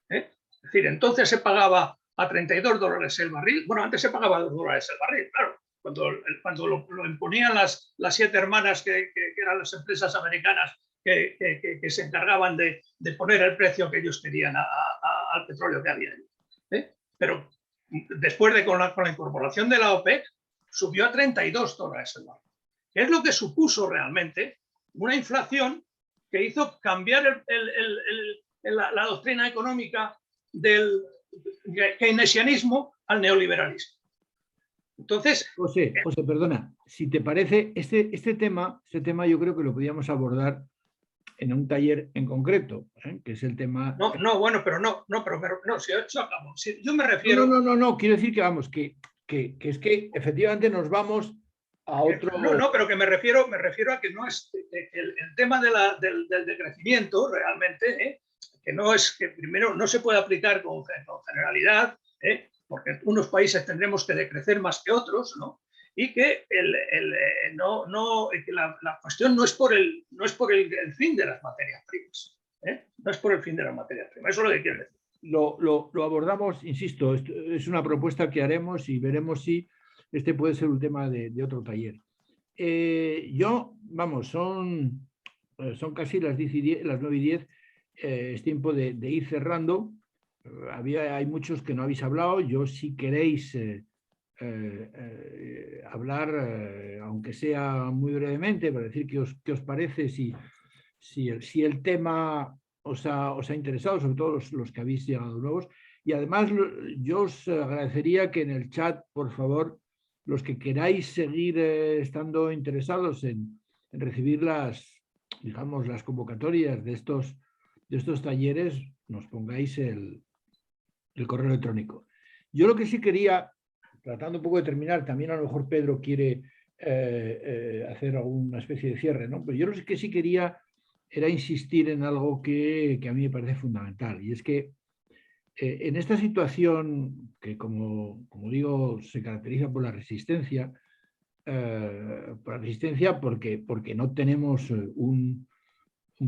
Es decir, entonces se pagaba a $32 el barril. Bueno, antes se pagaba a $2 el barril, claro. Cuando lo imponían las 7 hermanas que eran las empresas americanas que se encargaban de poner el precio que ellos querían al petróleo que había ahí. Pero después con la incorporación de la OPEC, subió a $32 el barril. ¿Qué es lo que supuso realmente? Una inflación que hizo cambiar la doctrina económica del keynesianismo al neoliberalismo. Entonces, José, perdona, si te parece, este tema yo creo que lo podíamos abordar en un taller en concreto, que es el tema... Si yo me refiero... No, quiero decir que vamos, que es que efectivamente nos vamos a otro... No, pero que me refiero a que no es el tema del decrecimiento realmente, que no es que primero no se puede aplicar con generalidad, porque unos países tendremos que decrecer más que otros, ¿no? Y que, que la cuestión no es por el fin de las materias primas, no es por el fin de las materias primas, eso es lo que quiero decir. Lo abordamos, insisto, es una propuesta que haremos y veremos si este puede ser un tema de otro taller. Son casi las 9:10, es tiempo de ir cerrando. Hay muchos que no habéis hablado. Yo, si queréis hablar, aunque sea muy brevemente, para decir qué os parece, si el tema os ha interesado, sobre todo los que habéis llegado nuevos. Y además yo os agradecería que en el chat, por favor, los que queráis seguir estando interesados en recibir las convocatorias de estos talleres, nos pongáis el correo electrónico. Yo lo que sí quería, tratando un poco de terminar, también a lo mejor Pedro quiere hacer alguna especie de cierre, ¿no? Pero yo lo que sí quería era insistir en algo que a mí me parece fundamental, y es que en esta situación que, como digo, se caracteriza por la resistencia, porque no tenemos un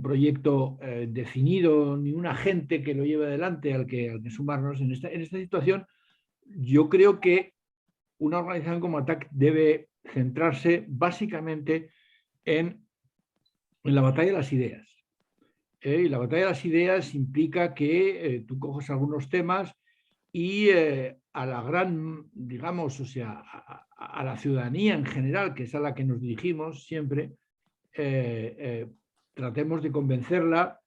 proyecto definido ni un agente que lo lleve adelante al que sumarnos en esta situación, yo creo que una organización como ATAC debe centrarse básicamente en la batalla de las ideas. Y la batalla de las ideas implica que tú coges algunos temas y a la gran, digamos, o sea, a la ciudadanía en general, que es a la que nos dirigimos siempre, tratemos de convencerla,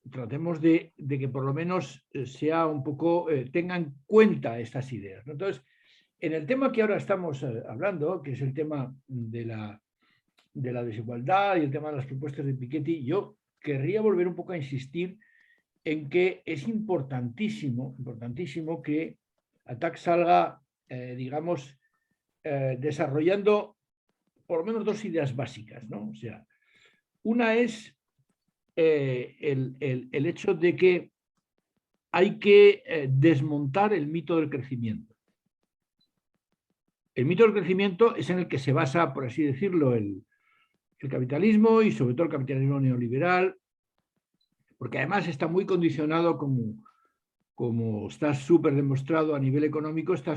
tratemos de que por lo menos sea un poco, tenga en cuenta estas ideas, ¿no? Entonces, en el tema que ahora estamos hablando, que es el tema de la desigualdad y el tema de las propuestas de Piketty, yo querría volver un poco a insistir en que es importantísimo que ATAC salga, desarrollando por lo menos dos ideas básicas, ¿no? O sea, una es el hecho de que hay que desmontar el mito del crecimiento. El mito del crecimiento es en el que se basa, por así decirlo, el capitalismo, y sobre todo el capitalismo neoliberal, porque además está muy condicionado, como está súper demostrado a nivel económico, está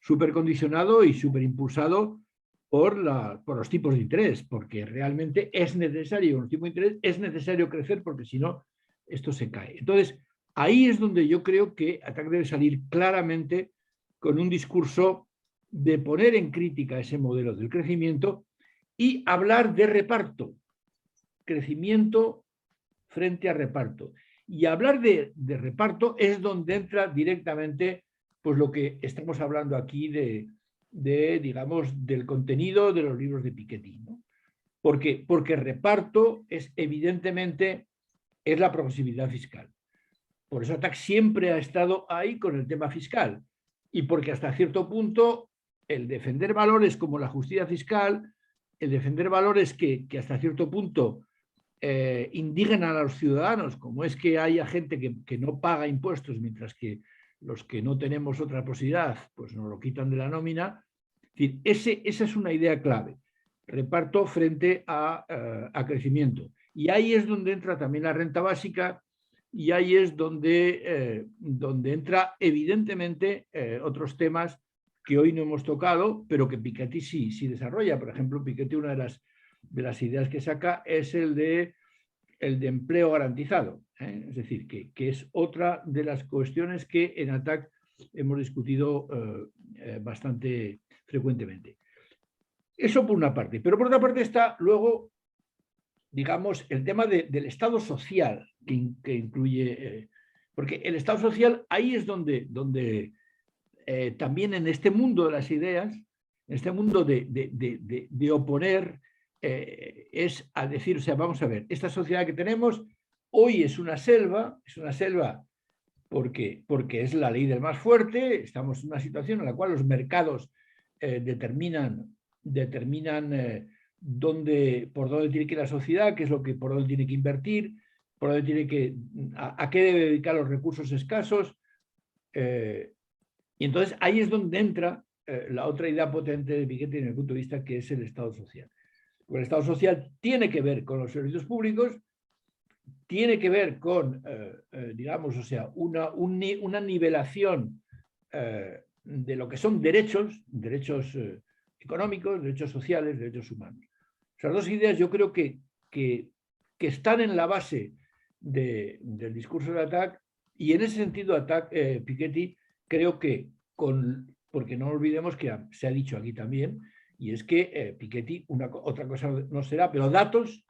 súper condicionado y súper impulsado por los tipos de interés, porque realmente es necesario, con los tipos de interés, es necesario crecer, porque si no, esto se cae. Entonces, ahí es donde yo creo que ATAC debe salir claramente con un discurso de poner en crítica ese modelo del crecimiento y hablar de reparto, crecimiento frente a reparto. Y hablar de reparto es donde entra directamente pues lo que estamos hablando aquí digamos, del contenido de los libros de Piketty, ¿no? Porque reparto evidentemente es la progresividad fiscal. Por eso ATAC siempre ha estado ahí con el tema fiscal, y porque hasta cierto punto el defender valores como la justicia fiscal, el defender valores que hasta cierto punto indignan a los ciudadanos, como es que haya gente que no paga impuestos, mientras que los que no tenemos otra posibilidad pues nos lo quitan de la nómina. Es decir, esa es una idea clave, reparto frente a crecimiento. Y ahí es donde entra también la renta básica, y ahí es donde entra evidentemente otros temas que hoy no hemos tocado, pero que Piketty sí desarrolla. Por ejemplo, Piketty, una de las ideas que saca es el de empleo garantizado, ¿eh? Es decir, que es otra de las cuestiones que en ATAC hemos discutido bastante frecuentemente. Eso por una parte. Pero por otra parte está luego, digamos, el tema del Estado social, que incluye... porque el Estado social, ahí es donde también en este mundo de las ideas, en este mundo de oponer, es a decir, o sea, vamos a ver, esta sociedad que tenemos hoy es una selva porque es la ley del más fuerte, estamos en una situación en la cual los mercados determinan determinan por dónde tiene que ir la sociedad, qué es lo que, por dónde tiene que invertir, por dónde tiene que, a qué debe dedicar los recursos escasos. Y entonces ahí es donde entra la otra idea potente de Piketty en el punto de vista que es el Estado social. Porque el Estado social tiene que ver con los servicios públicos, tiene que ver con, digamos, o sea, una nivelación de lo que son derechos económicos, derechos sociales, derechos humanos. Esas dos ideas yo creo que están en la base del discurso de Attah, y en ese sentido Piketty creo que, porque no olvidemos que se ha dicho aquí también, y es que Piketty, otra cosa no será, pero datos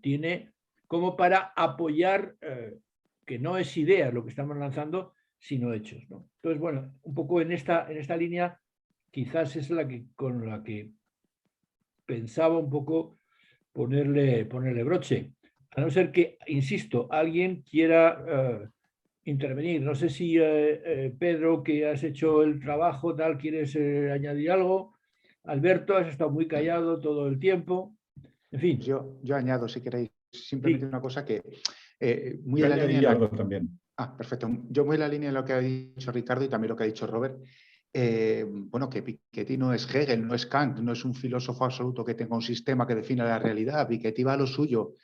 tiene como para apoyar que no es ideas lo que estamos lanzando, sino hechos, ¿no? Entonces, bueno, un poco en esta línea quizás es con la que pensaba un poco ponerle broche. A no ser que, insisto, alguien quiera intervenir. No sé si Pedro, que has hecho el trabajo, tal, quieres añadir algo. Alberto, has estado muy callado todo el tiempo. En fin. Yo añado, si queréis, simplemente una cosa que muy yo en la línea algo también. Perfecto. Yo muy en la línea de lo que ha dicho Ricardo y también lo que ha dicho Robert. Bueno, que Piketty no es Hegel, no es Kant, no es un filósofo absoluto que tenga un sistema que define la realidad. Piketty va a lo suyo.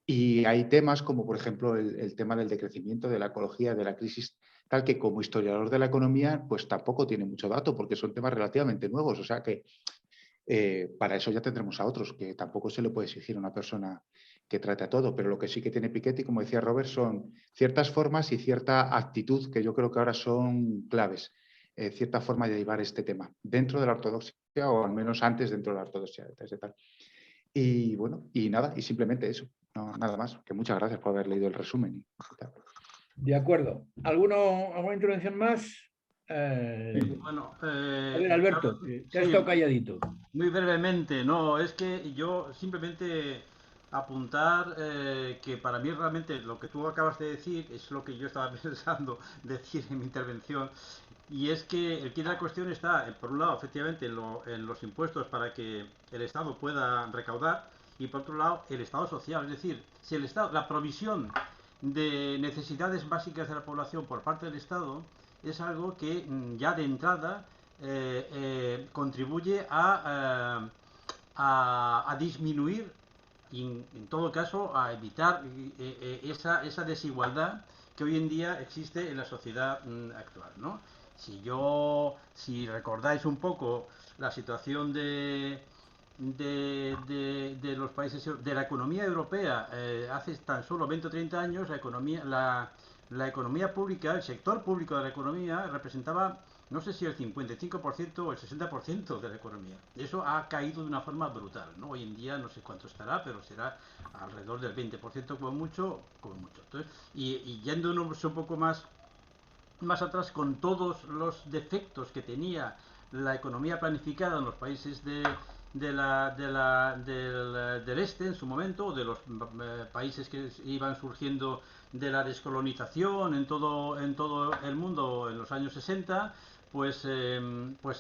Y hay temas como, por ejemplo, el tema del decrecimiento, de la ecología, de la crisis, tal que como historiador de la economía, pues tampoco tiene mucho dato, porque son temas relativamente nuevos. O sea que para eso ya tendremos a otros, que tampoco se le puede exigir a una persona que trate a todo. Pero lo que sí que tiene Piketty, como decía Robert, son ciertas formas y cierta actitud que yo creo que ahora son claves. Cierta forma de llevar este tema dentro de la ortodoxia, o al menos antes dentro de la ortodoxia. Y bueno, y nada, y simplemente eso. No, nada más, que muchas gracias por haber leído el resumen. De acuerdo. ¿Alguna intervención más? Bueno, a ver, Alberto, te has estado calladito. Muy brevemente, no, es que yo simplemente apuntar que para mí realmente lo que tú acabas de decir es lo que yo estaba pensando decir en mi intervención, y es que el quid de la cuestión está, por un lado, efectivamente, en los impuestos para que el Estado pueda recaudar, y por otro lado, el Estado social, es decir, si el Estado, la provisión de necesidades básicas de la población por parte del Estado es algo que ya de entrada contribuye a disminuir y en todo caso a evitar esa desigualdad que hoy en día existe en la sociedad actual, ¿no? Si recordáis un poco la situación de los países, de la economía europea hace tan solo 20 o 30 años, la economía pública, el sector público de la economía representaba, no sé si el 55% o el 60% de la economía. Eso ha caído de una forma brutal, ¿no? Hoy en día no sé cuánto estará, pero será alrededor del 20% como mucho. Entonces, y yéndonos un poco más atrás, con todos los defectos que tenía la economía planificada en los países del este en su momento, de los países que iban surgiendo de la descolonización en todo el mundo en los años 60, pues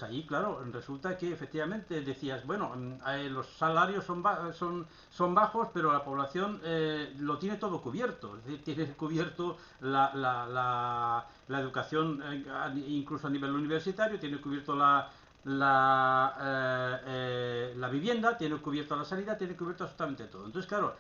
ahí, claro, resulta que efectivamente decías, bueno, los salarios son bajos, pero la población lo tiene todo cubierto, es decir, tiene cubierto la educación, incluso a nivel universitario, tiene cubierto la vivienda, tiene cubierto la sanidad, tiene cubierto absolutamente todo. Entonces, claro,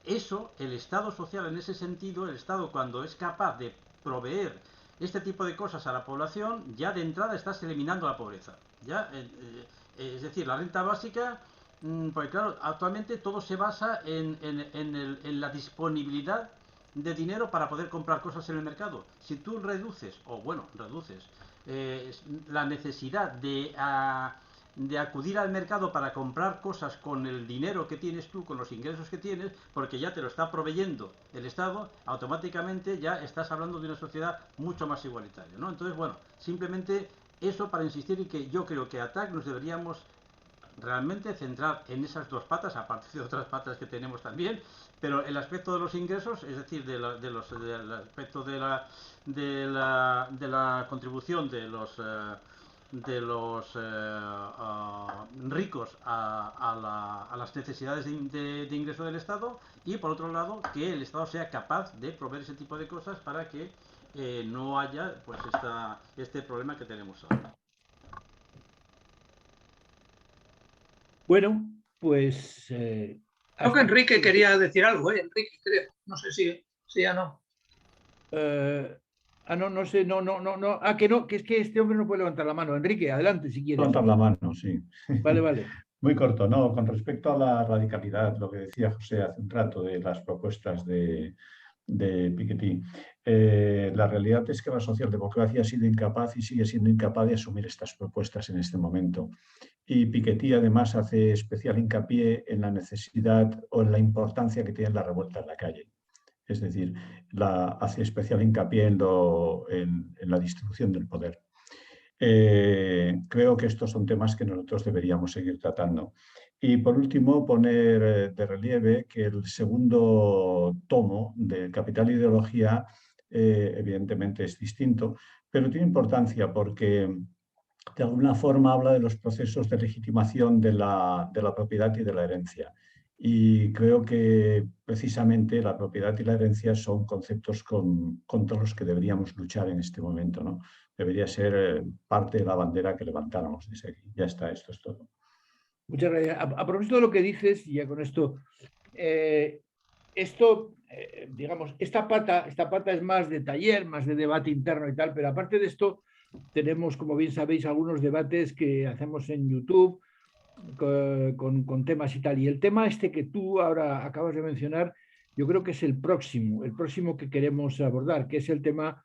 eso, el Estado social en ese sentido, el Estado cuando es capaz de proveer este tipo de cosas a la población, ya de entrada estás eliminando la pobreza. Es decir, la renta básica, porque claro, actualmente todo se basa en la disponibilidad de dinero para poder comprar cosas en el mercado. Si tú reduces la necesidad de acudir al mercado para comprar cosas con el dinero que tienes tú, con los ingresos que tienes, porque ya te lo está proveyendo el Estado, automáticamente ya estás hablando de una sociedad mucho más igualitaria, ¿no? Entonces, bueno, simplemente eso para insistir en que yo creo que Attah nos deberíamos realmente centrar en esas dos patas, aparte de otras patas que tenemos también, pero el aspecto de los ingresos, es decir, del aspecto de la contribución de los ricos a las necesidades de ingreso del Estado, y por otro lado que el Estado sea capaz de proveer ese tipo de cosas para que no haya pues este problema que tenemos ahora. Bueno, pues... Creo que Enrique quería decir algo, Enrique, creo. No sé si ya no. No sé, no. Que es que este hombre no puede levantar la mano. Enrique, adelante si quieres. Levantar la mano, sí. Vale. Muy corto, no, con respecto a la radicalidad, lo que decía José hace un rato de las propuestas de Piketty. La realidad es que la socialdemocracia ha sido incapaz y sigue siendo incapaz de asumir estas propuestas en este momento. Y Piketty además hace especial hincapié en la necesidad o en la importancia que tiene la revuelta en la calle. Es decir, hace especial hincapié en la distribución del poder. Creo que estos son temas que nosotros deberíamos seguir tratando. Y por último, poner de relieve que el segundo tomo de Capital e Ideología evidentemente es distinto, pero tiene importancia porque de alguna forma habla de los procesos de legitimación de la propiedad y de la herencia. Y creo que precisamente la propiedad y la herencia son conceptos contra los que deberíamos luchar en este momento, ¿no? Debería ser parte de la bandera que levantáramos desde aquí. Ya está, esto es todo. Muchas gracias. A propósito de lo que dices, y ya con esto, digamos, esta pata es más de taller, más de debate interno y tal, pero aparte de esto, tenemos, como bien sabéis, algunos debates que hacemos en YouTube con temas y tal. Y el tema este que tú ahora acabas de mencionar, yo creo que es el próximo que queremos abordar, que es el tema,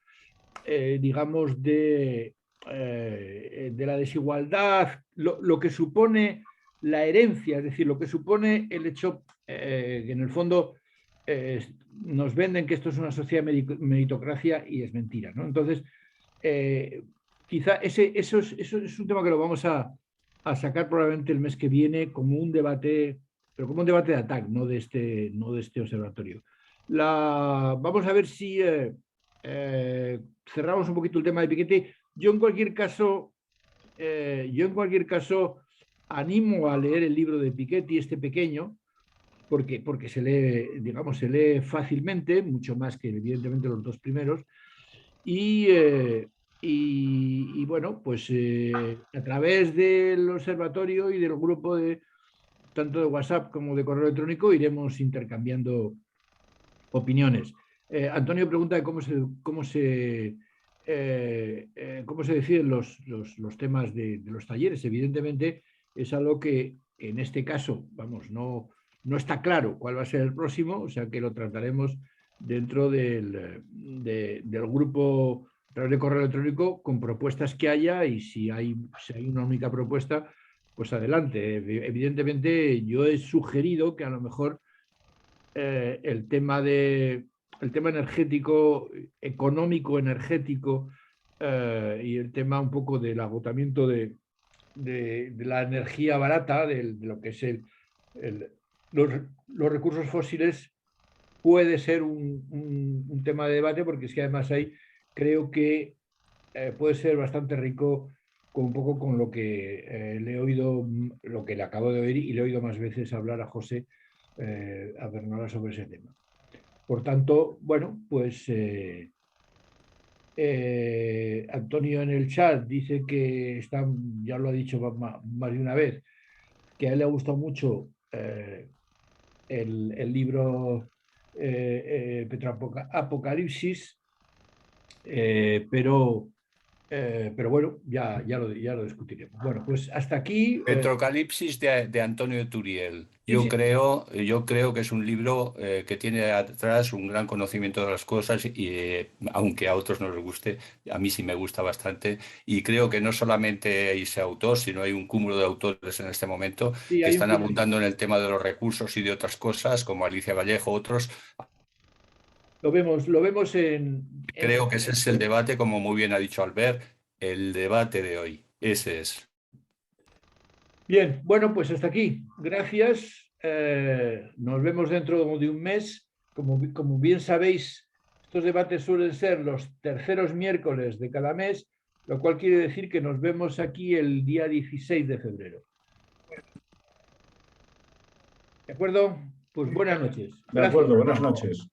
digamos, de la desigualdad, lo que supone la herencia, es decir, lo que supone el hecho que en el fondo nos venden que esto es una sociedad de meritocracia y es mentira, ¿no? Entonces, quizá eso es un tema que lo vamos a sacar probablemente el mes que viene como un debate, pero como un debate de ataque, no de este observatorio. Vamos a ver si cerramos un poquito el tema de Piketty. Yo en cualquier caso animo a leer el libro de Piketty, este pequeño, porque se lee fácilmente, mucho más que evidentemente los dos primeros, y bueno, pues a través del observatorio y del grupo tanto de WhatsApp como de correo electrónico iremos intercambiando opiniones. Antonio pregunta de cómo se deciden los temas de los talleres. Evidentemente es algo que en este caso, vamos, no está claro cuál va a ser el próximo, o sea que lo trataremos dentro del grupo a través de correo electrónico con propuestas que haya, y si hay una única propuesta, pues adelante. Evidentemente yo he sugerido que a lo mejor el tema energético, económico, energético, y el tema un poco del agotamiento de la energía barata, de lo que es los recursos fósiles, puede ser un tema de debate, porque es que además creo que puede ser bastante rico un poco con lo que le he oído, lo que le acabo de oír, y le he oído más veces hablar a José, a Bernarda, sobre ese tema. Por tanto, bueno, pues Antonio en el chat dice que ya lo ha dicho más de una vez, que a él le ha gustado mucho el libro Petroapocalipsis, pero bueno, ya lo discutiremos. Bueno, pues hasta aquí. Petrocalipsis de Antonio Turiel. Yo creo que es un libro que tiene atrás un gran conocimiento de las cosas, y aunque a otros no les guste, a mí sí me gusta bastante, y creo que no solamente ese autor, sino hay un cúmulo de autores en este momento que están abundando en el tema de los recursos y de otras cosas, como Alicia Vallejo, otros. Lo vemos en... Creo que ese es el debate, como muy bien ha dicho Albert, el debate de hoy. Ese es. Bien, bueno, pues hasta aquí. Gracias. Nos vemos dentro de un mes. Como bien sabéis, estos debates suelen ser los terceros miércoles de cada mes. Lo cual quiere decir que nos vemos aquí el día 16 de febrero. ¿De acuerdo? Pues buenas noches. De acuerdo, buenas noches.